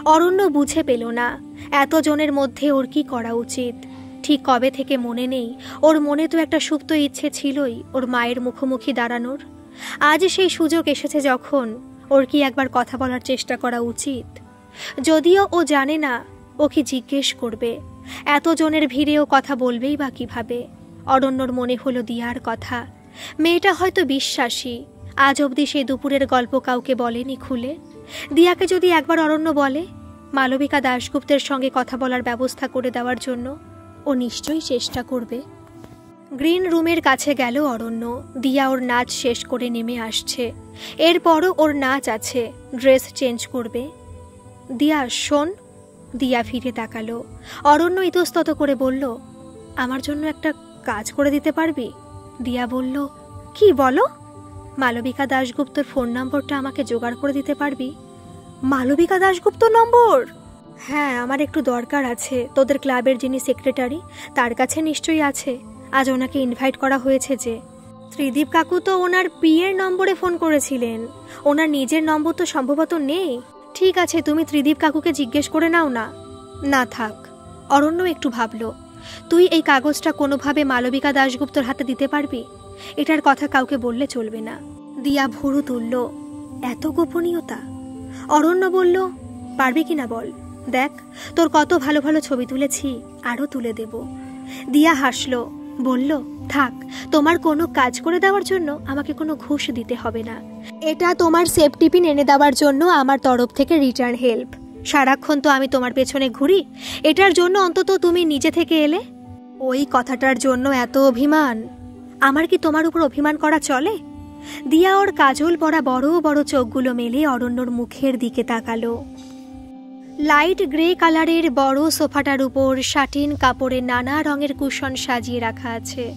অরণ্য বুঝে পেল না। এতজনের মধ্যে ওর কি করা উচিত। ঠিক কবে থেকে মনে নেই, ওর মনে তো একটা সুপ্ত ইচ্ছে ছিলই ওর মায়ের মুখোমুখি দাঁড়ানোর। আজ সেই সুযোগ এসেছে যখন, ওর কি একবার কথা বলার চেষ্টা করা উচিত? যদিও ও জানে না ও কি জিজ্ঞেস করবে। এতজনের ভিড়েও কথা বলবেই বা কিভাবে? অরণ্যর মনে হলো দিয়ার কথা। মেয়েটা হয়তো বিশ্বাসী। আজ অবধি সেই দুপুরের গল্প কাউকে বলেনি খুলে। দিয়াকে যদি একবার অরণ্য বলে মালবিকা দাশগুপ্তের সঙ্গে কথা বলার ব্যবস্থা করে দেওয়ার জন্য, ও নিশ্চয়ই চেষ্টা করবে। গ্রিন রুমের কাছে গেল অরণ্য। দিয়া ওর নাচ শেষ করে নেমে আসছে। এরপরও ওর নাচ আছে, ড্রেস চেঞ্জ করবে। দিয়া শোন। দিয়া ফিরে তাকালো। অরণ্য ইতস্তত করে বলল, আমার জন্য একটা কাজ করে দিতে পারবি? দিয়া বলল, কি বলো? মালবিকা দাশগুপ্তর ফোন নম্বরটা আমাকে জোগাড় করে দিতে পারবি? মালবিকা দাশগুপ্ত নম্বর? হ্যাঁ, আমার একটু দরকার আছে। তোদের ক্লাবের যিনি সেক্রেটারি, তার কাছে নিশ্চয়ই আছে। আজ ওনাকে ইনভাইট করা হয়েছে যে। ত্রিদীপ কাকু তো ওনার পিএর নম্বরে ফোন করেছিলেন। ওনার নিজের নম্বর তো সম্ভবত নেই। ঠিক আছে, তুমি ত্রিদীপ কাকুকে জিজ্ঞেস করে নাও না। না থাক। অরণ্য একটু ভাবল। তুই এই কাগজটা কোনোভাবে মালবিকা দাশগুপ্তর হাতে দিতে পারবি? এটার কথা কাউকে বললে চলবে না। দিয়া ভুরু তুলল। এত গোপনীয়তা? অরণ্য বলল, পারবি কিনা বল। দেখ, তোর কত ভালো ভালো ছবি তুলেছি, আরও তুলে দেব। দিয়া হাসল, বলল, থাক, তোমার কোনো কাজ করে দেওয়ার জন্য আমাকে কোনো ঘুষ দিতে হবে না। এটা তোমার সেফ টিফিন এনে দেওয়ার জন্য আমার তরফ থেকে রিটার্ন হেল্প। সারাক্ষণ তো আমি তোমার পেছনে ঘুরি, এটার জন্য অন্তত তুমি নিজে থেকে এলে। ওই কথাটার জন্য এত অভিমান? আমার কি তোমার উপর অভিমান করা চলে? দিয়া ওর কাজল পরা বড় বড় চোখগুলো মেলে অরণ্যর মুখের দিকে তাকালো। লাইট গ্রে কালারের বড় সোফাটার উপর শাটিন কাপড়ে নানা রঙের কুশন সাজিয়ে রাখা আছে।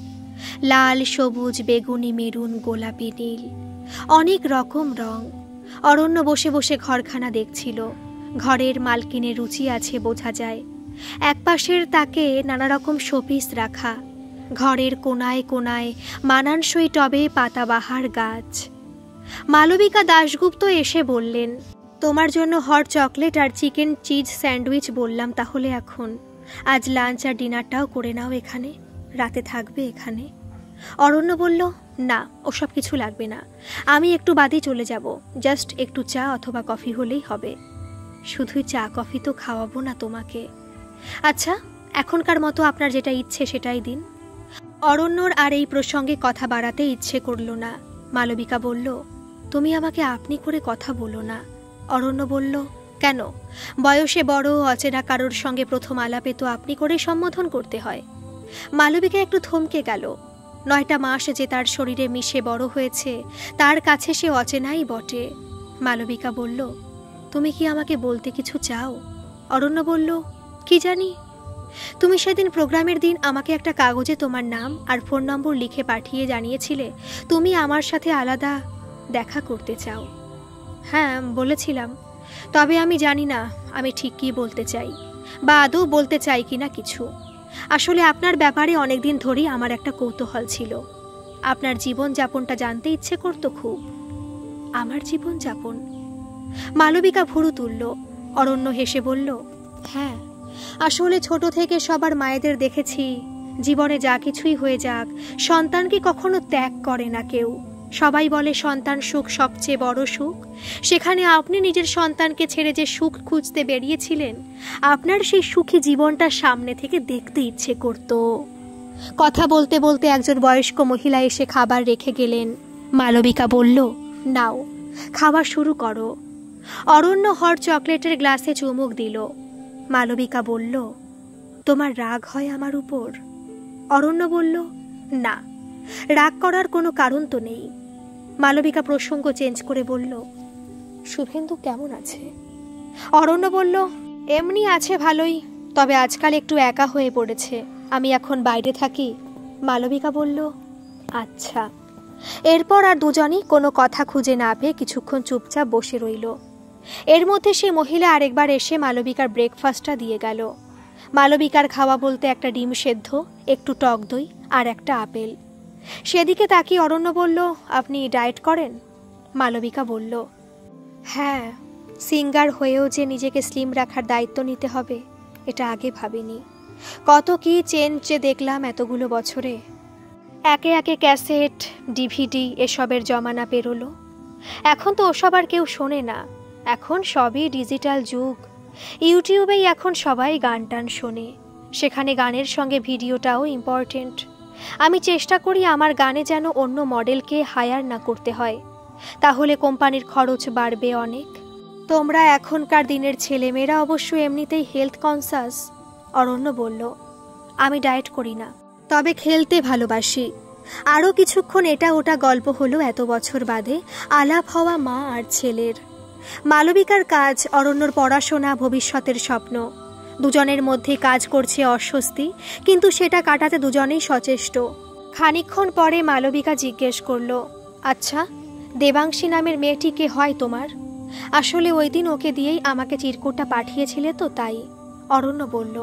লাল, সবুজ, বেগুনি, মেরুন, গোলাপি, নীল, অনেক রকম রং। অরণ্য বসে বসে ঘরখানা দেখছিল। ঘরের মালকিনের রুচি আছে বোঝা যায়। একপাশের তাকে নানা রকম শোপিস রাখা। ঘরের কোনায় কোনায় মানানসই টবে পাতাবাহার গাছ। মালবিকা দাশগুপ্ত এসে বললেন, তোমার জন্য হট চকলেট আর চিকেন চিজ স্যান্ডউইচ বললাম, তাহলে এখন আজ লাঞ্চ আর ডিনারটাও করে নাও এখানে, রাতে থাকবে এখানে। অরণ্য বলল, না, ওসব কিছু লাগবে না, আমি একটু বাদে চলে যাব। জাস্ট একটু চা অথবা কফি হলেই হবে। শুধুই চা কফি তো খাওয়াবো না তোমাকে। আচ্ছা, এখনকার মতো আপনার যেটা ইচ্ছে সেটাই দিন। অরণ্যর আর এই প্রসঙ্গে কথা বাড়াতে ইচ্ছে করল না। মালবিকা বলল, তুমি আমাকে আপনি করে কথা বলো না। অরণ্য বলল, কেন? বয়সে বড় অচেনা কারোর সঙ্গে প্রথম আলাপে তো আপনি করে সম্বোধন করতে হয়। মালবিকা একটু থমকে গেল। 9টা মাস যে তার শরীরে মিশে বড় হয়েছে, তার কাছে সে অচেনাই বটে। মালবিকা বলল, তুমি কি আমাকে বলতে কিছু চাও? অরণ্য বলল, কি জানি। তুমি সেদিন প্রোগ্রামের দিন আমাকে একটা কাগজে তোমার নাম আর ফোন নম্বর লিখে পাঠিয়ে জানিয়েছিলে তুমি আমার সাথে আলাদা দেখা করতে চাও। হ্যাঁ, বলেছিলাম। তবে আমি জানি না আমি ঠিক কী বলতে চাই, বা আদৌ বলতে চাই কিনা কিছু। আসলে আপনার ব্যাপারে অনেকদিন ধরেই আমার একটা কৌতূহল ছিল। আপনার জীবনযাপনটা জানতে ইচ্ছে করতো খুব। আমার জীবনযাপন? মালবিকা ভুরু তুলল। অরণ্য হেসে বলল, হ্যাঁ, আসলে ছোট থেকে সবার মায়েদের দেখেছি, জীবনে যা কিছুই হয়ে যাক, সন্তানকে কখনো ত্যাগ করে না কেউ। সবাই বলে সন্তান সুখ সবচেয়ে বড় সুখ। সেখানে আপনি নিজের সন্তানকে ছেড়ে যে সুখ খুঁজতে বেরিয়েছিলেন, আপনার সেই সুখী জীবনটা সামনে থেকে দেখতে ইচ্ছে করত। কথা বলতে বলতে একজন বয়স্ক মহিলা এসে খাবার রেখে গেলেন। মালবিকা বলল, নাও, খাওয়া শুরু করো। অরণ্য হট চকলেটের গ্লাসে চুমুক দিল। মালবিকা বলল, তোমার রাগ হয় আমার উপর? অরণ্য বলল, না, রাগ করার কোনো কারণ তো নেই। মালবিকা প্রসঙ্গ চেঞ্জ করে বলল, শুভেন্দু কেমন আছে? অরণ্য বলল, এমনি আছে ভালোই, তবে আজকাল একটু একা হয়ে পড়েছে। আমি এখন বাইরে থাকি। মালবিকা বলল, আচ্ছা। এরপর আর দুজনই কোনো কথা খুঁজে না পেয়ে কিছুক্ষণ চুপচাপ বসে রইল। এর মধ্যে সে মহিলা আরেকবার এসে মালবিকার ব্রেকফাস্টটা দিয়ে গেল। মালবিকার খাওয়া বলতে একটা ডিম সেদ্ধ, একটু টক দই আর একটা আপেল। সেদিকে তাকিয়ে অরণ্য বলল, আপনি ডায়েট করেন? মালবিকা বলল, হ্যাঁ, সিঙ্গার হয়েও যে নিজেকে স্লিম রাখার দায়িত্ব নিতে হবে, এটা আগে ভাবিনি। কত কি চেঞ্জ যে দেখলাম এতগুলো বছরে। একে একে ক্যাসেট, ডিভিডি এসবের জমানা পেরোলো। এখন তো ওসব আর কেউ শোনে না, এখন সবই ডিজিটাল যুগ। ইউটিউবেই এখন সবাই গান টান শোনে, সেখানে গানের সঙ্গে ভিডিওটাও ইম্পর্টেন্ট। আমি চেষ্টা করি আমার গানে যেন অন্য মডেলকে হায়ার না করতে হয়, তাহলে কোম্পানির খরচ বাড়বে অনেক। তোমরা এখনকার দিনের ছেলেমেয়েরা অবশ্য এমনিতেই হেলথ কনসাস। অরণ্য বলল, আমি ডায়েট করি না, তবে খেলতে ভালোবাসি। আরও কিছুক্ষণ এটা ওটা গল্প হলো এত বছর বাদে আলাপ হওয়া মা আর ছেলের। মালবিকার কাজ, অরণ্যর পড়াশোনা, ভবিষ্যতের স্বপ্ন। দুজনের মধ্যে কাজ করছে অস্বস্তি, কিন্তু সেটা কাটাতে দুজনেই সচেষ্ট। খানিকক্ষণ পরে মালবিকা জিজ্ঞেস করল, আচ্ছা, দেবাংশী নামের মেয়েটি কে হয় তোমার? আসলে ওই দিন ওকে দিয়েই আমাকে চিরকুটটা পাঠিয়েছিলে তো, তাই। অরণ্য বলল,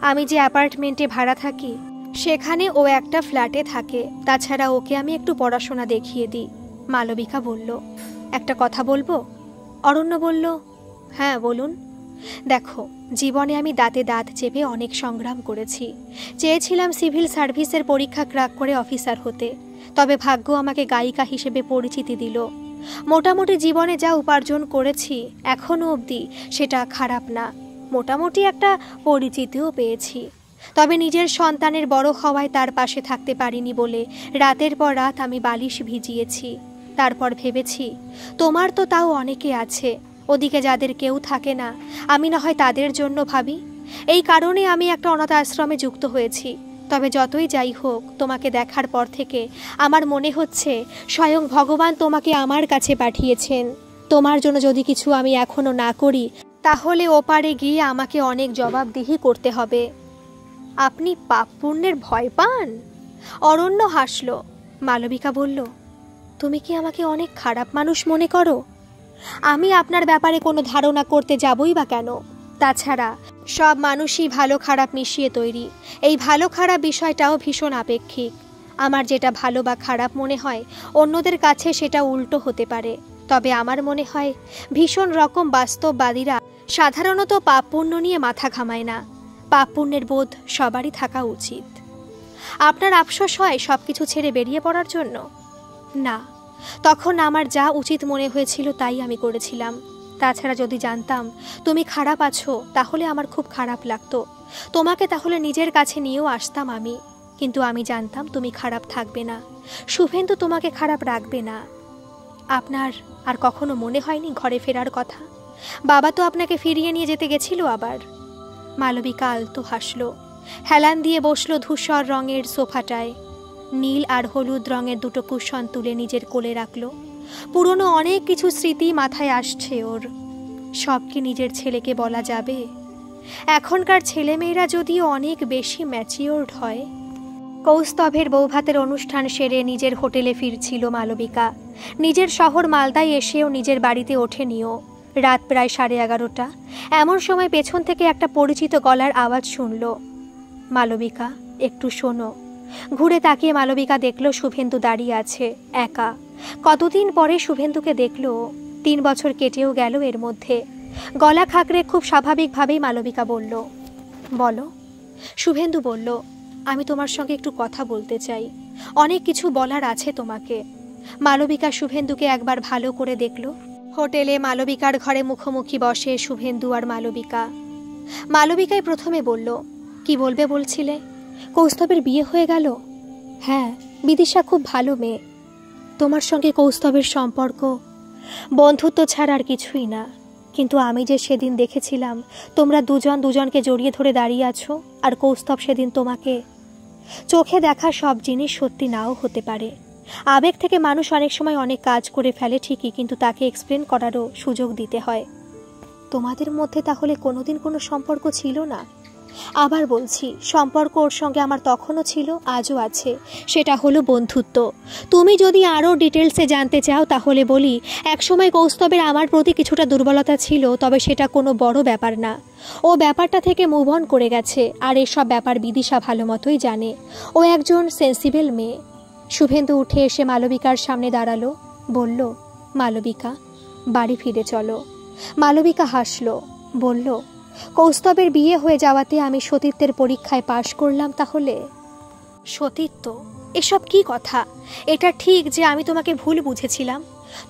আমি যে অ্যাপার্টমেন্টে ভাড়া থাকি সেখানে ও একটা ফ্ল্যাটে থাকে, তাছাড়া ওকে আমি একটু পড়াশোনা দেখিয়ে দিই। মালবিকা বলল, একটা কথা বলবো? অরণ্য বলল, হ্যাঁ বলুন। দেখো, জীবনে আমি দাঁতে দাঁত চেপে অনেক সংগ্রাম করেছি। চেয়েছিলাম সিভিল সার্ভিসের পরীক্ষা ক্র্যাক করে অফিসার হতে, তবে ভাগ্য আমাকে গায়িকা হিসেবে পরিচিতি দিল। মোটামুটি জীবনে যা উপার্জন করেছি এখনও অবধি সেটা খারাপ না, মোটামুটি একটা পরিচিতিও পেয়েছি। তবে নিজের সন্তানের বড় হওয়ায় তার পাশে থাকতে পারিনি বলে রাতের পর রাত আমি বালিশ ভিজিয়েছি। তারপর ভেবেছি, তোমার তো তাও অনেকে আছে, ওদিকে যাদের কেউ থাকে না, আমি না হয় তাদের জন্য ভাবি। এই কারণে আমি একটা অনাথ আশ্রমে যুক্ত হয়েছি। তবে যতই যাই হোক, তোমাকে দেখার পর থেকে আমার মনে হচ্ছে স্বয়ং ভগবান তোমাকে আমার কাছে পাঠিয়েছেন। তোমার জন্য যদি কিছু আমি এখনো না করি, তাহলে ওপারে গিয়ে আমাকে অনেক জবাবদিহি করতে হবে। আপনি পাপ পুণ্যের ভয় পান? অরণ্য হাসল। মালবিকা বলল, তুমি কি আমাকে অনেক খারাপ মানুষ মনে করো? আমি আপনার ব্যাপারে কোনো ধারণা করতে যাবই বা কেন? তাছাড়া সব মানুষই ভালো খারাপ মিশিয়ে তৈরি। এই ভালো খারাপ বিষয়টাও ভীষণ আপেক্ষিক। আমার যেটা ভালো বা খারাপ মনে হয়, অন্যদের কাছে সেটা উল্টো হতে পারে। তবে আমার মনে হয় ভীষণ রকম বাস্তববাদীরা সাধারণত পাপ পুণ্য নিয়ে মাথা ঘামায় না। পাপ পুণ্যের বোধ সবারই থাকা উচিত। আপনার আফসোস হয় সব কিছু ছেড়ে বেরিয়ে পড়ার জন্য? না, তখন আমার যা উচিত মনে হয়েছিল তাই আমি করেছিলাম। তাছাড়া যদি জানতাম তুমি খারাপ আছো, তাহলে আমার খুব খারাপ লাগতো। তোমাকে তাহলে নিজের কাছে নিয়েও আসতাম আমি, কিন্তু আমি জানতাম তুমি খারাপ থাকবে না, শুভেন্দু তোমাকে খারাপ রাখবে না। আপনার আর কখনো মনে হয়নি ঘরে ফেরার কথা? বাবা তো আপনাকে ফিরিয়ে নিয়ে যেতে গেছিল আবার। মালবিকা আলতো হাসল, হেলান দিয়ে বসলো ধূসর রঙের সোফাটায়। নীল আর হলুদ রঙের দুটো কুশন তুলে নিজের কোলে রাখলো। পুরনো অনেক কিছু স্মৃতি মাথায় আসছে ওর। সব কি নিজের ছেলেকে বলা যাবে? এখনকার ছেলেমেয়েরা যদিও অনেক বেশি ম্যাচিওরড হয়। কৌস্তভের বৌভাতের অনুষ্ঠান সেরে নিজের হোটেলে ফিরছিল মালবিকা। নিজের শহর মালদায় এসেও নিজের বাড়িতে ওঠেনিও। রাত প্রায় 11:30। এমন সময় পেছন থেকে একটা পরিচিত গলার আওয়াজ শুনল। মালবিকা, একটু শোনো। ঘুরে তাকিয়ে মালবিকা দেখল শুভেন্দু দাঁড়িয়ে আছে একা। কতদিন পরে শুভেন্দুকে দেখল। 3 বছর কেটেও গেল এর মধ্যে। গলা খাকড়ে খুব স্বাভাবিকভাবেই মালবিকা বলল, বলো। শুভেন্দু বলল, আমি তোমার সঙ্গে একটু কথা বলতে চাই। অনেক কিছু বলার আছে তোমাকে। মালবিকা শুভেন্দুকে একবার ভালো করে দেখল। হোটেলে মালবিকার ঘরে মুখোমুখি বসে শুভেন্দু আর মালবিকা। মালবিকাই প্রথমে বলল, কি বলবে বলছিলে? কৌস্তবের বিয়ে হয়ে গেল? হ্যাঁ, বিদিশা খুব ভালো মেয়ে। তোমার সঙ্গে কৌস্তবের সম্পর্ক বন্ধুত্ব ছাড়া আর কিছুই না। কিন্তু আমি যে সেদিন দেখেছিলাম তোমরা দুজন দুজনকে জড়িয়ে ধরে দাঁড়িয়ে আছো, আর কৌস্তব সেদিন তোমাকে। চোখে দেখা সব জিনিস সত্যি নাও হতে পারে। আবেগ থেকে মানুষ অনেক সময় অনেক কাজ করে ফেলে ঠিকই, কিন্তু তাকে এক্সপ্লেন করারও সুযোগ দিতে হয়। তোমাদের মধ্যে তাহলে কোনোদিন কোনো সম্পর্ক ছিল না? আবার বলছি, সম্পর্ক ওর সঙ্গে আমার তখনও ছিল, আজও আছে। সেটা হলো বন্ধুত্ব। তুমি যদি আরও ডিটেলসে জানতে চাও তাহলে বলি, একসময় কৌস্তবের আমার প্রতি কিছুটা দুর্বলতা ছিল, তবে সেটা কোনো বড় ব্যাপার না। ও ব্যাপারটা থেকে মুভ অন করে গেছে। আর এসব ব্যাপার বিদিশা ভালো মতোই জানে। ও একজন সেন্সিবল মেয়ে। শুভেন্দু উঠে এসে মালবিকার সামনে দাঁড়ালো, বলল, মালবিকা, বাড়ি ফিরে চলো। মালবিকা হাসল, বলল, কৌস্তবের বিয়ে হয়ে যাওয়াতে আমি সতীত্বের পরীক্ষায় পাশ করলাম তাহলে? সতীত্ব? এসব কি কথা? এটা ঠিক যে আমি তোমাকে ভুল বুঝেছিলাম।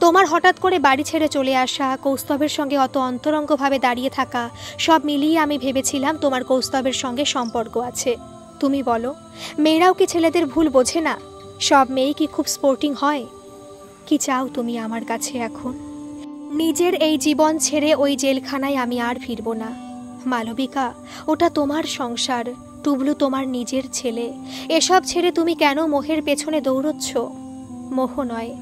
তোমার হঠাৎ করে বাড়ি ছেড়ে চলে আসা, কৌস্তবের সঙ্গে অত অন্তরঙ্গভাবে দাঁড়িয়ে থাকা, সব মিলিয়ে আমি ভেবেছিলাম তোমার কৌস্তবের সঙ্গে সম্পর্ক আছে। তুমি বলো, মেয়েরাও কি ছেলেদের ভুল বোঝে না? সব মেয়ে কি খুব স্পোর্টিং হয়? কি চাও তুমি আমার কাছে এখন? নিজের এই জীবন ছেড়ে ওই জেলখানায় আমি আর ফিরব না। মালবিকা, ওটা তোমার সংসার। টুবলু তোমার নিজের ছেলে। এসব ছেড়ে তুমি কেন মোহের পেছনে দৌড়চ্ছ? মোহ নয়,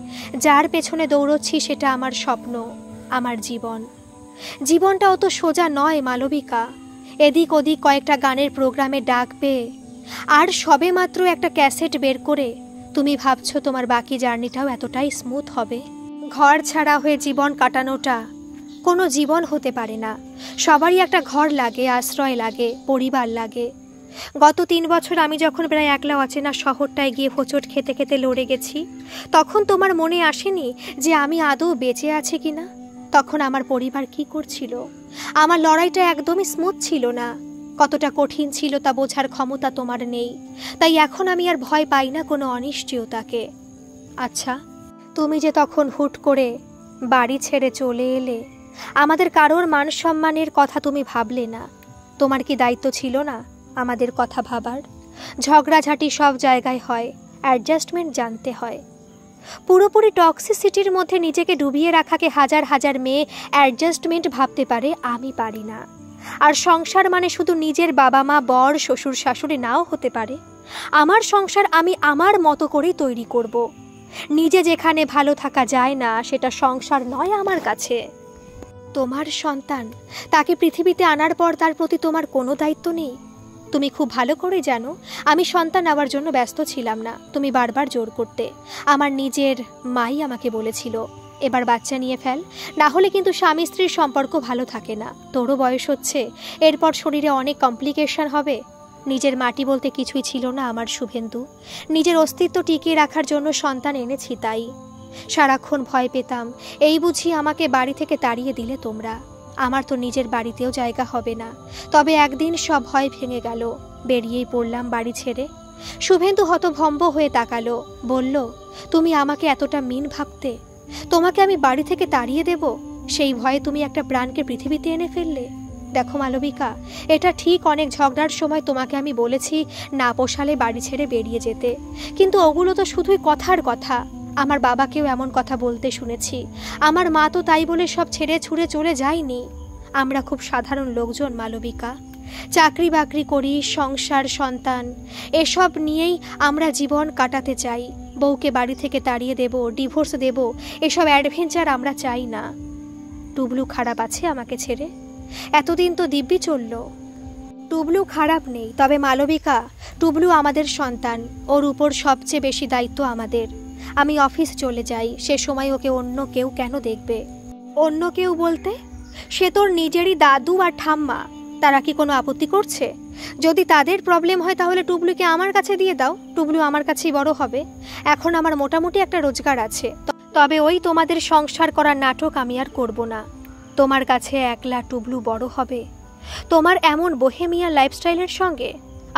যার পেছনে দৌড়চ্ছি সেটা আমার স্বপ্ন, আমার জীবন। জীবনটা অত সোজা নয় মালবিকা। এদিক ওদিক কয়েকটা গানের প্রোগ্রামে ডাক পেয়ে আর সবে মাত্র একটা ক্যাসেট বের করে তুমি ভাবছো তোমার বাকি জার্নিটাও এতটাই স্মুথ হবে? ঘর ছাড়া হয়ে জীবন কাটানোটা কোনো জীবন হতে পারে না। সবারই একটা ঘর লাগে, আশ্রয় লাগে, পরিবার লাগে। গত 3 বছর আমি যখন প্রায় একলা অচেনা শহরটায় গিয়ে হোঁচট খেতে খেতে লড়ে গেছি, তখন তোমার মনে আসেনি যে আমি আদৌ বেঁচে আছি কিনা? তখন আমার পরিবার কি করছিল? আমার লড়াইটা একদমই স্মুথ ছিল না। কতটা কঠিন ছিল তা বোঝার ক্ষমতা তোমার নেই। তাই এখন আমি আর ভয় পাই না কোনো অনিশ্চয়তাকে। আচ্ছা, তুমি যে তখন হুট করে বাড়ি ছেড়ে চলে এলে, আমাদের কারোর মান সম্মানের কথা তুমি ভাবলে না। তোমার কি দায়িত্ব ছিল না আমাদের কথা ভাবার? ঝগড়াঝাটি সব জায়গায় হয়, অ্যাডজাস্টমেন্ট জানতে হয়। পুরোপুরি টক্সিসিটির মধ্যে নিজেকে ডুবিয়ে রাখাকে হাজার হাজার মেয়ে অ্যাডজাস্টমেন্ট ভাবতে পারে, আমি পারি না। আর সংসার মানে শুধু নিজের বাবা মা, বর, শ্বশুর শাশুড়ি নাও হতে পারে। আমার সংসার আমি আমার মতো করেই তৈরি করব। নিজে যেখানে ভালো থাকা যায় না সেটা সংসার নয় আমার কাছে। তোমার সন্তান, তাকে পৃথিবীতে আনার পর তার প্রতি তোমার কোনো দায়িত্ব নেই? তুমি খুব ভালো করে জানো আমি সন্তান নেওয়ার জন্য ব্যস্ত ছিলাম না। তুমি বারবার জোর করতে। আমার নিজের মাই আমাকে বলেছিল, এবার বাচ্চা নিয়ে ফেল, না হলে কিন্তু স্বামী স্ত্রীর সম্পর্ক ভালো থাকে না। তোরও বয়স হচ্ছে, এরপর শরীরে অনেক কমপ্লিকেশন হবে। নিজের মাটি বলতে কিছুই ছিল না আমার শুভেন্দু। নিজের অস্তিত্ব টিকিয়ে রাখার জন্য সন্তান এনেছি, তাই সারাক্ষণ ভয় পেতাম এই বুঝি আমাকে বাড়ি থেকে তাড়িয়ে দিলে তোমরা। আমার তো নিজের বাড়িতেও জায়গা হবে না। তবে একদিন সব ভয় ভেঙে গেল, বেরিয়েই পড়লাম বাড়ি ছেড়ে। শুভেন্দু হতভম্ব হয়ে তাকালো, বলল, তুমি আমাকে এতটা মিন ভাবতে? তোমাকে আমি বাড়ি থেকে তাড়িয়ে দেব সেই ভয়ে তুমি একটা প্রাণকে পৃথিবীতে এনে ফেললে? দেখো মালবিকা, এটা ঠিক অনেক ঝগড়ার সময় তোমাকে আমি বলেছি না পোষালে বাড়ি ছেড়ে বেরিয়ে যেতে, কিন্তু ওগুলো তো শুধুই কথার কথা। আমার বাবাকেও এমন কথা বলতে শুনেছি। আমার মা তো তাই বলে সব ছেড়ে ছুড়ে চলে যায়নি। আমরা খুব সাধারণ লোকজন মালবিকা। চাকরি বাকরি করি, সংসার, সন্তান, এসব নিয়েই আমরা জীবন কাটাতে চাই। বউকে বাড়ি থেকে তাড়িয়ে দেব, ডিভোর্স দেব, এসব অ্যাডভেঞ্চার আমরা চাই না। টুবলু খারাপ আছে আমাকে ছেড়ে? এতদিন তো দিব্যি চলল। টুবলু খারাপ নেই, তবে মালবিকা, টুবলু আমাদের সন্তান, ওর উপর সবচেয়ে বেশি দায়িত্ব আমাদের। আমি অফিস চলে যাই, সে সময় ওকে অন্য কেউ কেন দেখবে? অন্য কেউ বলতে সে তোর নিজেরই দাদু আর ঠাম্মা, তারা কি কোনো আপত্তি করছে? যদি তাদের প্রবলেম হয় তাহলে টুবলুকে আমার কাছে দিয়ে দাও, টুবলু আমার কাছেই বড় হবে। এখন আমার মোটামুটি একটা রোজগার আছে, তবে ওই তোমাদের সংসার করার নাটক আমি আর করব না। তোমার কাছে একলা টুবলু বড় হবে তোমার এমন বোহেমিয়ান লাইফস্টাইলের সঙ্গে?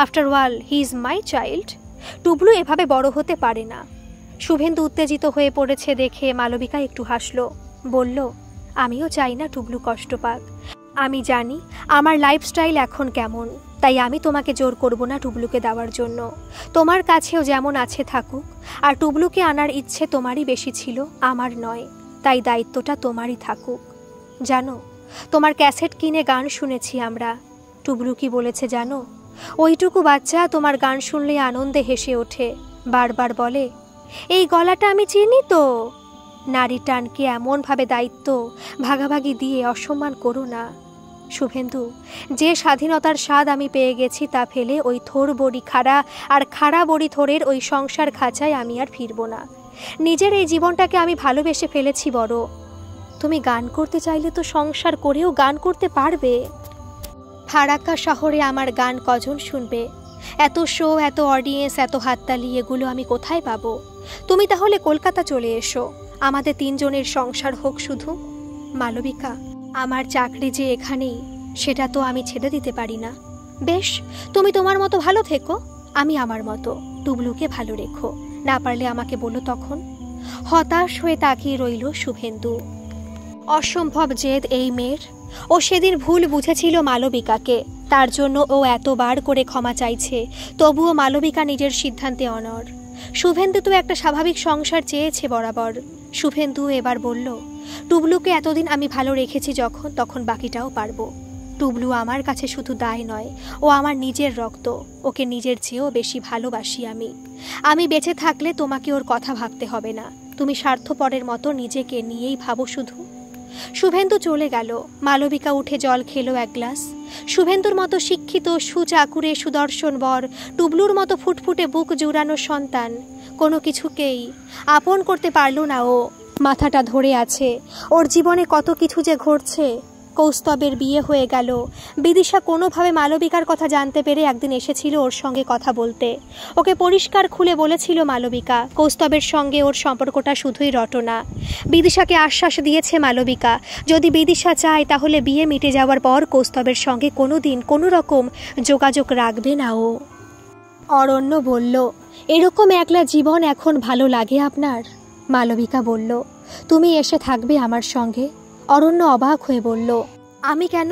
After all he is my child. Tublu এভাবে বড় হতে পারে না। শুভেন্দু উত্তেজিত হয়ে পড়েছে দেখে মালবিকা একটু হাসল, বলল, আমিও চাই না টুবলু কষ্ট পাক। আমি জানি আমার লাইফস্টাইল এখন কেমন, তাই আমি তোমাকে জোর করব না টুবলুকে দেওয়ার জন্য। তোমার কাছেও যেমন আছে থাকুক, আর টুবলুকে আনার ইচ্ছে তোমারই বেশি ছিল, আমার নয়, তাই দায়িত্বটা তোমারই থাকুক। জানো, তোমার ক্যাসেট কিনে গান শুনেছি আমরা। টুবলু কি বলেছে জানো? ওইটুকু বাচ্চা তোমার গান শুনলে আনন্দে হেসে ওঠে, বারবার বলে, এই গলাটা আমি চিনি তো। নারী টানকে এমনভাবে দায়িত্ব ভাগাভাগি দিয়ে অসম্মান করো না। শুভেন্দু, যে স্বাধীনতার স্বাদ আমি পেয়ে গেছি তা ফেলে ওই থোর বড়ি খাড়া আর খাড়া বড়ি থোরের ওই সংসার খাঁচায় আমি আর ফিরব না। নিজের এই জীবনটাকে আমি ভালোবেসে ফেলেছি বড়। তুমি গান করতে চাইলে তো সংসার করেও গান করতে পারবে। ফারাক্কা শহরে আমার গান কজন শুনবে? এত শো, এত অডিয়েন্স, এত হাততালি, এগুলো আমি কোথায় পাবো? তুমি তাহলে কলকাতা চলে এসো, আমাদের তিনজনের সংসার হোক শুধু। মালবিকা, আমার চাকরি যে এখানেই, সেটা তো আমি ছেড়ে দিতে পারি না। বেশ, তুমি তোমার মতো ভালো থেকো, আমি আমার মতো। টুবলুকে ভালো রেখো, না পারলে আমাকে বলো তখন। হতাশ হয়ে তাকিয়ে রইল শুভেন্দু। অসম্ভব জেদ এই মেয়ের। ও সেদিন ভুল বুঝেছিল মালবিকাকে, তার জন্য ও এতবার করে ক্ষমা চাইছে, তবুও মালবিকা নিজের সিদ্ধান্তে অনড়। শুভেন্দু তো একটা স্বাভাবিক সংসার চেয়েছে বরাবর। শুভেন্দু এবার বলল, টুবলুকে এতদিন আমি ভালো রেখেছি যখন, তখন বাকিটাও পারবো। টুবলু আমার কাছে শুধু দায় নয়, ও আমার নিজের রক্ত। ওকে নিজের চেয়েও বেশি ভালোবাসি আমি। আমি বেঁচে থাকলে তোমাকে ওর কথা ভাবতে হবে না। তুমি স্বার্থপরের মতো নিজেকে নিয়েই ভাবো শুধু। শুভেন্দু চলে গেল। মালবিকা উঠে জল খেলো এক গ্লাস। শুভেন্দুর মতো শিক্ষিত, সুচাকুরে, সুদর্শন বর, টুবলুর মতো ফুটফুটে বুক জুড়ানো সন্তান, কোনো কিছুকেই আপন করতে পারল না ও। মাথাটা ধরে আছে, ওর জীবনে কত কিছু যে ঘটছে। কৌস্তবের বিয়ে হয়ে গেল। বিদিশা কোনোভাবে মালবিকার কথা জানতে পেরে একদিন এসেছিল ওর সঙ্গে কথা বলতে। ওকে পরিষ্কার খুলে বলেছিল মালবিকা, কৌস্তবের সঙ্গে ওর সম্পর্কটা শুধুই রটনা। বিদিশাকে আশ্বাস দিয়েছে মালবিকা, যদি বিদিশা চায় তাহলে বিয়ে মিটে যাওয়ার পর কৌস্তবের সঙ্গে কোনোদিন কোনো রকম যোগাযোগ রাখবে না ও। অরণ্য বলল, এরকম একলা জীবন এখন ভালো লাগে আপনার? মালবিকা বলল, তুমি এসে থাকবে আমার সঙ্গে। অরণ্য অবাক হয়ে বলল, আমি কেন?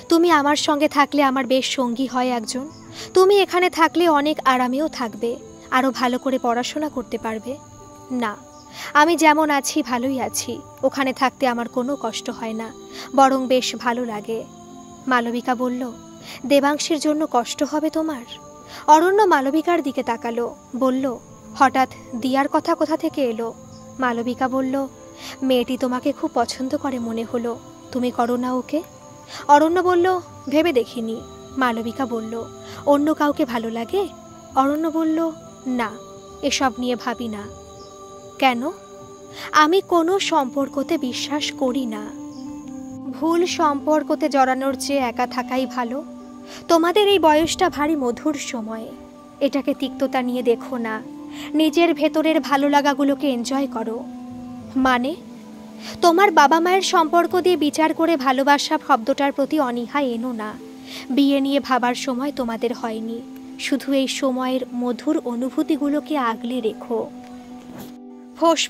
তুমি আমার সঙ্গে থাকলে আমার বেশ সঙ্গী হয় একজন। তুমি এখানে থাকলে অনেক আরামেও থাকবে, আরও ভালো করে পড়াশোনা করতে পারবে। না, আমি যেমন আছি ভালোই আছি, ওখানে থাকতে আমার কোনো কষ্ট হয় না, বরং বেশ ভালো লাগে। মালবিকা বলল, দেবাংশীর জন্য কষ্ট হবে তোমার? অরণ্য মালবিকার দিকে তাকালো, বলল, হঠাৎ দিয়ার কথা কোথা থেকে এলো? মালবিকা বলল, মেয়েটি তোমাকে খুব পছন্দ করে মনে হলো, তুমি করো না ওকে? অরণ্য বলল, ভেবে দেখিনি। মালবিকা বলল, অন্য কাউকে ভালো লাগে? অরণ্য বলল, না, এসব নিয়ে ভাবি না। কেন? আমি কোনো সম্পর্কতে বিশ্বাস করি না। ভুল সম্পর্কতে জড়ানোর চেয়ে একা থাকাই ভালো। তোমাদের এই বয়সটা ভারী মধুর সময়, এটাকে তিক্ততা নিয়ে দেখো না, নিজের ভেতরের ভালো লাগাগুলোকে এনজয় করো। মানে, তোমার বাবা মায়ের সম্পর্ক দিয়ে বিচার করে ভালোবাসা শব্দটার প্রতি অনীহা এনো না। বিয়ে নিয়ে ভাবার সময় তোমাদের হয়নি, শুধু এই সময়ের মধুর অনুভূতিগুলোকে আগলে রেখো।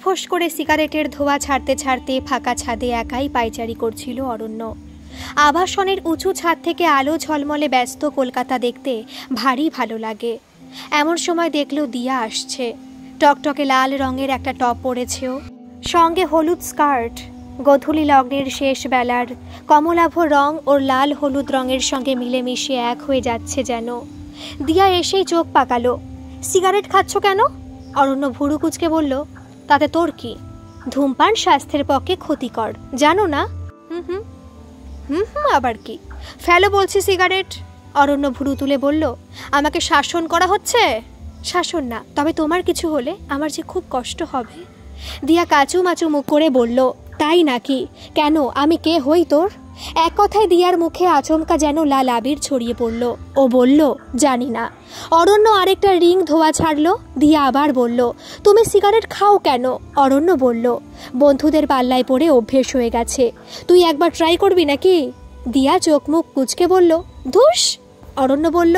ফোঁস করে সিগারেটের ধোঁয়া ছাড়তে ছাড়তে ফাঁকা ছাদে একাই পায়চারি করছিল অরণ্য। আবাসনের উঁচু ছাদ থেকে আলো ঝলমলে ব্যস্ত কলকাতা দেখতে ভারী ভালো লাগে। এমন সময় দেখলো দিয়া আসছে। টকটকে লাল রঙের একটা টপ পরেছেও, সঙ্গে হলুদ স্কার্ট। গোধূলি লগ্নের শেষ বেলার কমলাভ রং ওর লাল হলুদ রঙের সঙ্গে মিলেমিশে এক হয়ে যাচ্ছে যেন। দিয়া এসেই চোখ পাকালো। সিগারেট খাচ্ছ কেন? অরণ্য ভুরু কুঁচকে বলল, তাতে তোর কি? ধূমপান স্বাস্থ্যের পক্ষে ক্ষতিকর, জানো না? হুম হুম হুম হুম আবার কি? ফেলো বলছি সিগারেট। অরণ্য ভুরু তুলে বলল, আমাকে শাসন করা হচ্ছে? শাসন না, তবে তোমার কিছু হলে আমার যে খুব কষ্ট হবে। দিয়া কাচু মাচু মুখ করে বলল, তাই নাকি? কেন, আমি কে হই তোর? এক কথায় দিয়ার মুখে আচমকা যেন লাল আবির ছড়িয়ে পড়ল। ও বলল, জানি না। অরণ্য আরেকটা রিং ধোয়া ছাড়ল। দিয়া আবার বলল, তুমি সিগারেট খাও কেন? অরণ্য বলল, বন্ধুদের পাল্লায় পড়ে অভ্যেস হয়ে গেছে। তুই একবার ট্রাই করবি নাকি? দিয়া চোখ মুখ কুঁচকে বলল, ধুস। অরণ্য বলল,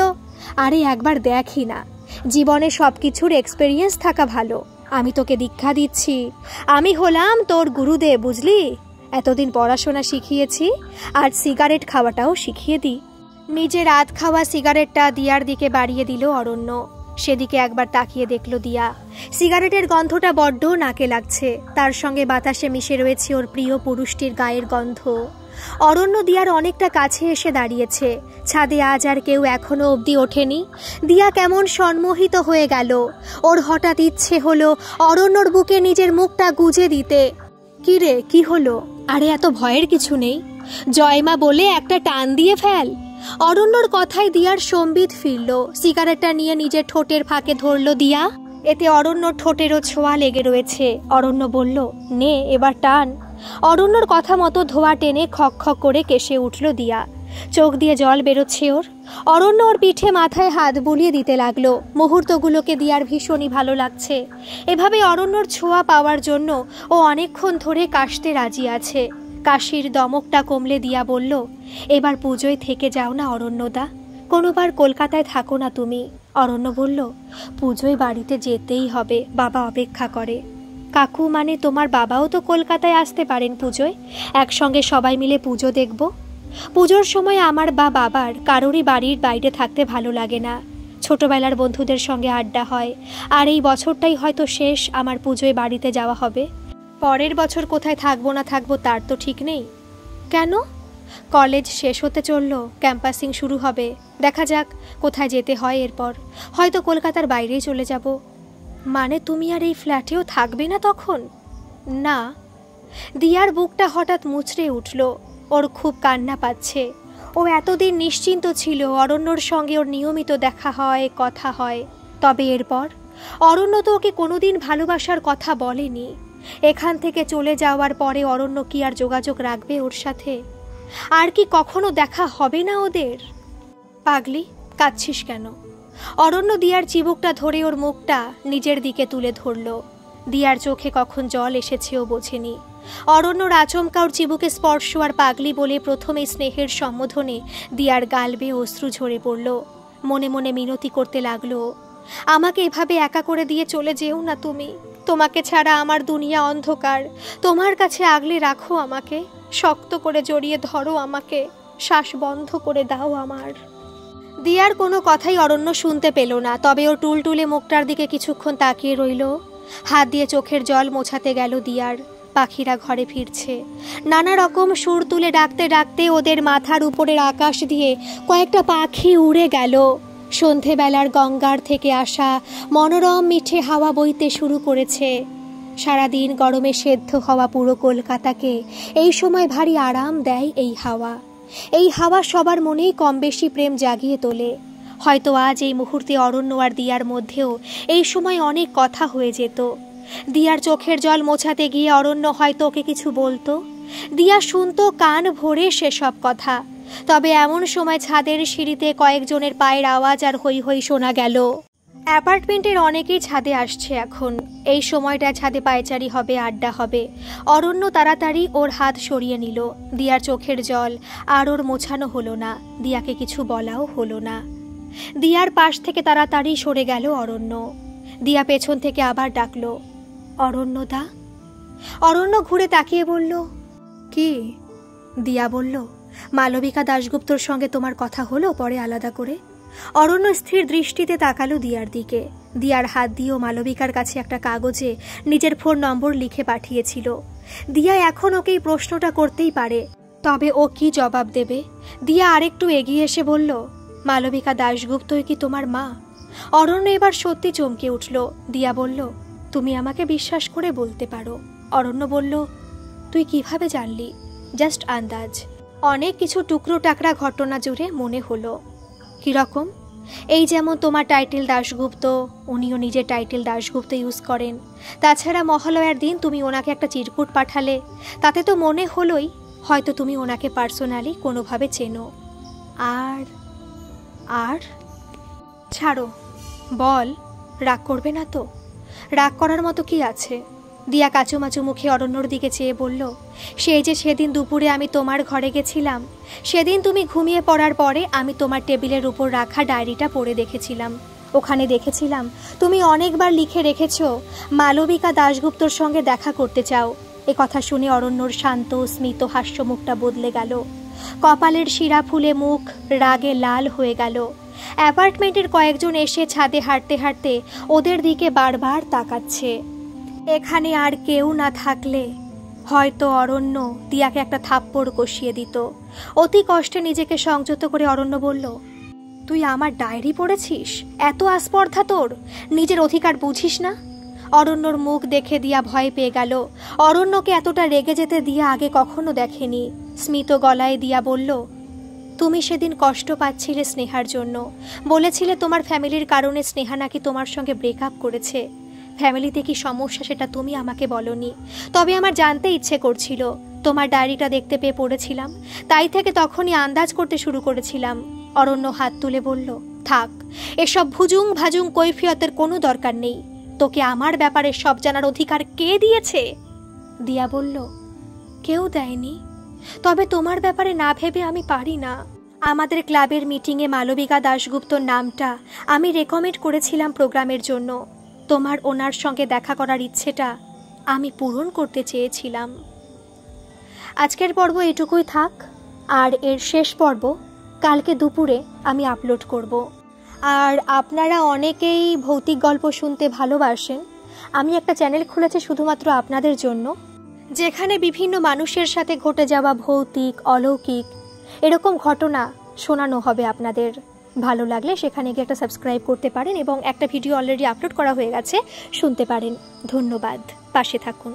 আরে একবার দেখি না, জীবনে সব কিছুর এক্সপেরিয়েন্স থাকা ভালো। আমি তোকে দীক্ষা দিচ্ছি, আমি হলাম তোর গুরুদেব, বুঝলি? এতদিন পড়াশোনা শিখিয়েছি, আর সিগারেট খাওয়াটাও শিখিয়ে দিই। নিজে রাত খাওয়া সিগারেটটা দিয়ার দিকে বাড়িয়ে দিল অরণ্য। সেদিকে একবার তাকিয়ে দেখল দিয়া। সিগারেটের গন্ধটা বড্ড নাকে লাগছে, তার সঙ্গে বাতাসে মিশে রয়েছে ওর প্রিয় পুরুষটির গায়ের গন্ধ। অরণ্য দিয়ার অনেকটা কাছে এসে দাঁড়িয়েছে। ছাদে আজ আর কেউ এখনো অবধি ওঠেনি। দিয়া কেমন সম্মোহিত হয়ে গেল। ওর হঠাৎ ইচ্ছে হলো অরণ্যর বুকে নিজের মুখটা গুজে দিতে। কি রে, কি হলো? আরে এত ভয়ের কিছু নেই, জয়মা বলে একটা টান দিয়ে ফেল। অরণ্যর কথায় দিয়ার সম্বিত ফিরল। সিগারেটটা নিয়ে নিজের ঠোঁটের ফাঁকে ধরল দিয়া। এতে অরণ্যর ঠোঁটেরও ছোঁয়া লেগে রয়েছে। অরণ্য বলল, নে এবার টান। অরণ্যর কথা মতো ধোয়া টেনে খক খক করে কেসে উঠল দিয়া। চোখ দিয়ে জল বেরোচ্ছে ওর। অরণ্য ওর পিঠে মাথায় হাত বুলিয়ে দিতে লাগলো। মুহূর্তগুলোকে দিয়ার ভীষণই ভালো লাগছে। এভাবে অরণ্যর ছোঁয়া পাওয়ার জন্য ও অনেকক্ষণ ধরে কাশতে রাজি আছে। কাশির দমকটা কমলে দিয়া বলল, এবার পুজোয় থেকে যাও না অরণ্যদা, কোনোবার কলকাতায় থাকো না তুমি। অরণ্য বলল, পুজোয় বাড়িতে যেতেই হবে, বাবা অপেক্ষা করে। কাকু মানে তোমার বাবাও তো কলকাতায় আসতে পারেন পুজোয়, একসঙ্গে সবাই মিলে পুজো দেখব। পুজোর সময় আমার বা বাবার কারোরই বাড়ির বাইরে থাকতে ভালো লাগে না। ছোটবেলার বন্ধুদের সঙ্গে আড্ডা হয়, আর এই বছরটাই হয়তো শেষ আমার পুজোয় বাড়িতে যাওয়া হবে। পরের বছর কোথায় থাকবো না থাকবো তার তো ঠিক নেই। কেন? কলেজ শেষ হতে চলল, ক্যাম্পাসিং শুরু হবে, দেখা যাক কোথায় যেতে হয়। এরপর হয়তো কলকাতার বাইরেই চলে যাব। মানে তুমি আর এই ফ্ল্যাটেও থাকবে না তখন? না। দিয়ার বুকটা হঠাৎ মুচড়ে উঠল। ওর খুব কান্না পাচ্ছে। ও এতদিন নিশ্চিন্ত ছিল অরণ্যর সঙ্গে ওর নিয়মিত দেখা হয়, কথা হয়। তবে এরপর অরণ্য তো ওকে কোনোদিন ভালোবাসার কথা বলেনি। এখান থেকে চলে যাওয়ার পরে অরণ্য কি আর যোগাযোগ রাখবে ওর সাথে? আর কি কখনো দেখা হবে না ওদের? পাগলি, কাঁদছিস কেন? অরণ্য দিয়ার চিবুকটা ধরে ওর মুখটা নিজের দিকে তুলে ধরল। দিয়ার চোখে কখন জল এসেছে ও বোঝেনি। অরণ্যর আচমকা ওর চিবুকে স্পর্শ আর পাগলি বলে প্রথমে স্নেহের সম্বোধনে দিয়ার গাল বেয়ে অশ্রু ঝরে পড়ল। মনে মনে মিনতি করতে লাগলো, আমাকে এভাবে একা করে দিয়ে চলে যেও না তুমি। তোমাকে ছাড়া আমার দুনিয়া অন্ধকার। তোমার কাছে আগলে রাখো আমাকে, শক্ত করে জড়িয়ে ধরো আমাকে, শ্বাস বন্ধ করে দাও আমার। দিয়ার কোনো কথাই অরণ্য শুনতে পেল না। তবে ওর টুলটুলে মুখটার দিকে কিছুক্ষণ তাকিয়ে রইল। হাত দিয়ে চোখের জল মোছাতে গেল দিয়ার। পাখিরা ঘরে ফিরছে। নানা রকম সুর তুলে ডাকতে ডাকতে ওদের মাথার উপরের আকাশ দিয়ে কয়েকটা পাখি উড়ে গেল। সন্ধেবেলার গঙ্গার থেকে আসা মনোরম মিঠে হাওয়া বইতে শুরু করেছে। সারাদিন গরমে সেদ্ধ হওয়া পুরো কলকাতাকে এই সময় ভারী আরাম দেয় এই হাওয়া। এই হাওয়া সবার মনেই কম বেশি প্রেম জাগিয়ে তোলে। হয়তো আজ এই মুহূর্তে অরণ্য আর দিয়ার মধ্যেও এই সময় অনেক কথা হয়ে যেত। দিয়ার চোখের জল মোছাতে গিয়ে অরণ্য হয়তো ওকে কিছু বলতো। দিয়া শুনতো কান ভরে সেসব কথা। তবে এমন সময় ছাদের সিঁড়িতে কয়েকজনের পায়ের আওয়াজ আর হৈ হৈ শোনা গেল। অ্যাপার্টমেন্টের অনেকেই ছাদে আসছে এখন। এই সময়টা ছাদে পায়চারি হবে, আড্ডা হবে। অরণ্য তাড়াতাড়ি ওর হাত সরিয়ে নিল। দিয়ার চোখের জল আর ওর মোছানো হলো না, দিয়াকে কিছু বলাও হলো না। দিয়ার পাশ থেকে তাড়াতাড়ি সরে গেল অরণ্য। দিয়া পেছন থেকে আবার ডাকলো, অরণ্যদা। অরণ্য ঘুরে তাকিয়ে বলল, কি? দিয়া বলল, মালবিকা দাশগুপ্তর সঙ্গে তোমার কথা হলো পরে আলাদা করে? অরণ্য স্থির দৃষ্টিতে তাকালো দিয়ার দিকে। দিয়ার হাত দিয়েও মালবিকার কাছে একটা কাগজে নিজের ফোন নম্বর লিখে পাঠিয়েছিল। দিয়া এখন ওকে এই প্রশ্নটা করতেই পারে, তবে ও কি জবাব দেবে? দিয়া আরেকটু এগিয়ে এসে বলল, মালবিকা দাশগুপ্তই কি তোমার মা? অরণ্য এবার সত্যি চমকে উঠল। দিয়া বলল, তুমি আমাকে বিশ্বাস করে বলতে পারো। অরণ্য বলল, তুই কিভাবে জানলি? জাস্ট আন্দাজ। অনেক কিছু টুকরো টাকরা ঘটনা জুড়ে মনে হলো। কিরকম? এই যেমন তোমার টাইটেল দাশগুপ্ত, উনিও নিজের টাইটেল দাশগুপ্ত ইউজ করেন। তাছাড়া মহালয়ার দিন তুমি ওনাকে একটা চিরকুট পাঠালে, তাতে তো মনে হলোই হয়তো তুমি ওনাকে পার্সোনালি কোনোভাবে চেনো। আর আর ছাড়ো, বল। রাগ করবে না তো? রাগ করার মতো কি আছে? দিয়া কাচুমাচু মুখে অরণ্যর দিকে চেয়ে বলল, সেই যে সেদিন দুপুরে আমি তোমার ঘরে গেছিলাম, সেদিন তুমি ঘুমিয়ে পড়ার পরে আমি তোমার টেবিলের উপর রাখা ডায়েরিটা পড়ে দেখেছিলাম। ওখানে দেখেছিলাম তুমি অনেকবার লিখে রেখেছ মালবিকা দাশগুপ্তর সঙ্গে দেখা করতে চাও। এ কথা শুনে অরণ্যর শান্ত স্মিত হাস্যমুখটা বদলে গেল। কপালের শিরা ফুলে মুখ রাগে লাল হয়ে গেল। অ্যাপার্টমেন্টের কয়েকজন এসে ছাদে হাঁটতে হাঁটতে ওদের দিকে বারবার তাকাচ্ছে। এখানে আর কেউ না থাকলে হয়তো অরণ্য দিয়াকে একটা থাপ্পড় কষিয়ে দিত। অতি কষ্টে নিজেকে সংযত করে অরণ্য বলল, তুই আমার ডায়েরি পড়েছিস? এত আস্পর্ধা তোর? নিজের অধিকার বুঝিস না? অরণ্যর মুখ দেখে দিয়া ভয় পেয়ে গেল। অরণ্যকে এতটা রেগে যেতে দিয়া আগে কখনো দেখেনি। স্মিত গলায় দিয়া বলল, তুমি সেদিন কষ্ট পাচ্ছিলে স্নেহার জন্য। বলেছিলে তোমার ফ্যামিলির কারণে স্নেহা নাকি তোমার সঙ্গে ব্রেকআপ করেছে। ফ্যামিলিতে কি সমস্যা সেটা তুমি আমাকে বলনি, তবে আমার জানতে ইচ্ছে করছিল। তোমার ডায়েরিটা দেখতে পেয়ে পড়েছিলাম, তাই থেকে তখনই আন্দাজ করতে শুরু করেছিলাম। অরণ্য হাত তুলে বলল, থাক, এসব ভুজুং ভাজুং কৈফিয়তের কোনো দরকার নেই। তোকে আমার ব্যাপারে সব জানার অধিকার কে দিয়েছে? দিয়া বলল, কেউ দেয়নি, তবে তোমার ব্যাপারে না ভেবে আমি পারি না। আমাদের ক্লাবের মিটিংয়ে মালবিকা দাশগুপ্তর নামটা আমি রেকমেন্ড করেছিলাম প্রোগ্রামের জন্য। তোমার ওনার সঙ্গে দেখা করার ইচ্ছেটা আমি পূরণ করতে চেয়েছিলাম। আজকের পর্ব এটুকুই থাক, আর এর শেষ পর্ব কালকে দুপুরে আমি আপলোড করব। আর আপনারা অনেকেই ভৌতিক গল্প শুনতে ভালোবাসেন। আমি একটা চ্যানেল খুলেছি শুধুমাত্র আপনাদের জন্য, যেখানে বিভিন্ন মানুষের সাথে ঘটে যাওয়া ভৌতিক, অলৌকিক এরকম ঘটনা শোনানো হবে আপনাদের। ভালো লাগলে সেখানে গিয়ে একটা সাবস্ক্রাইব করতে পারেন এবং একটা ভিডিও অলরেডি আপলোড করা হয়ে গেছে, শুনতে পারেন। ধন্যবাদ, পাশে থাকুন।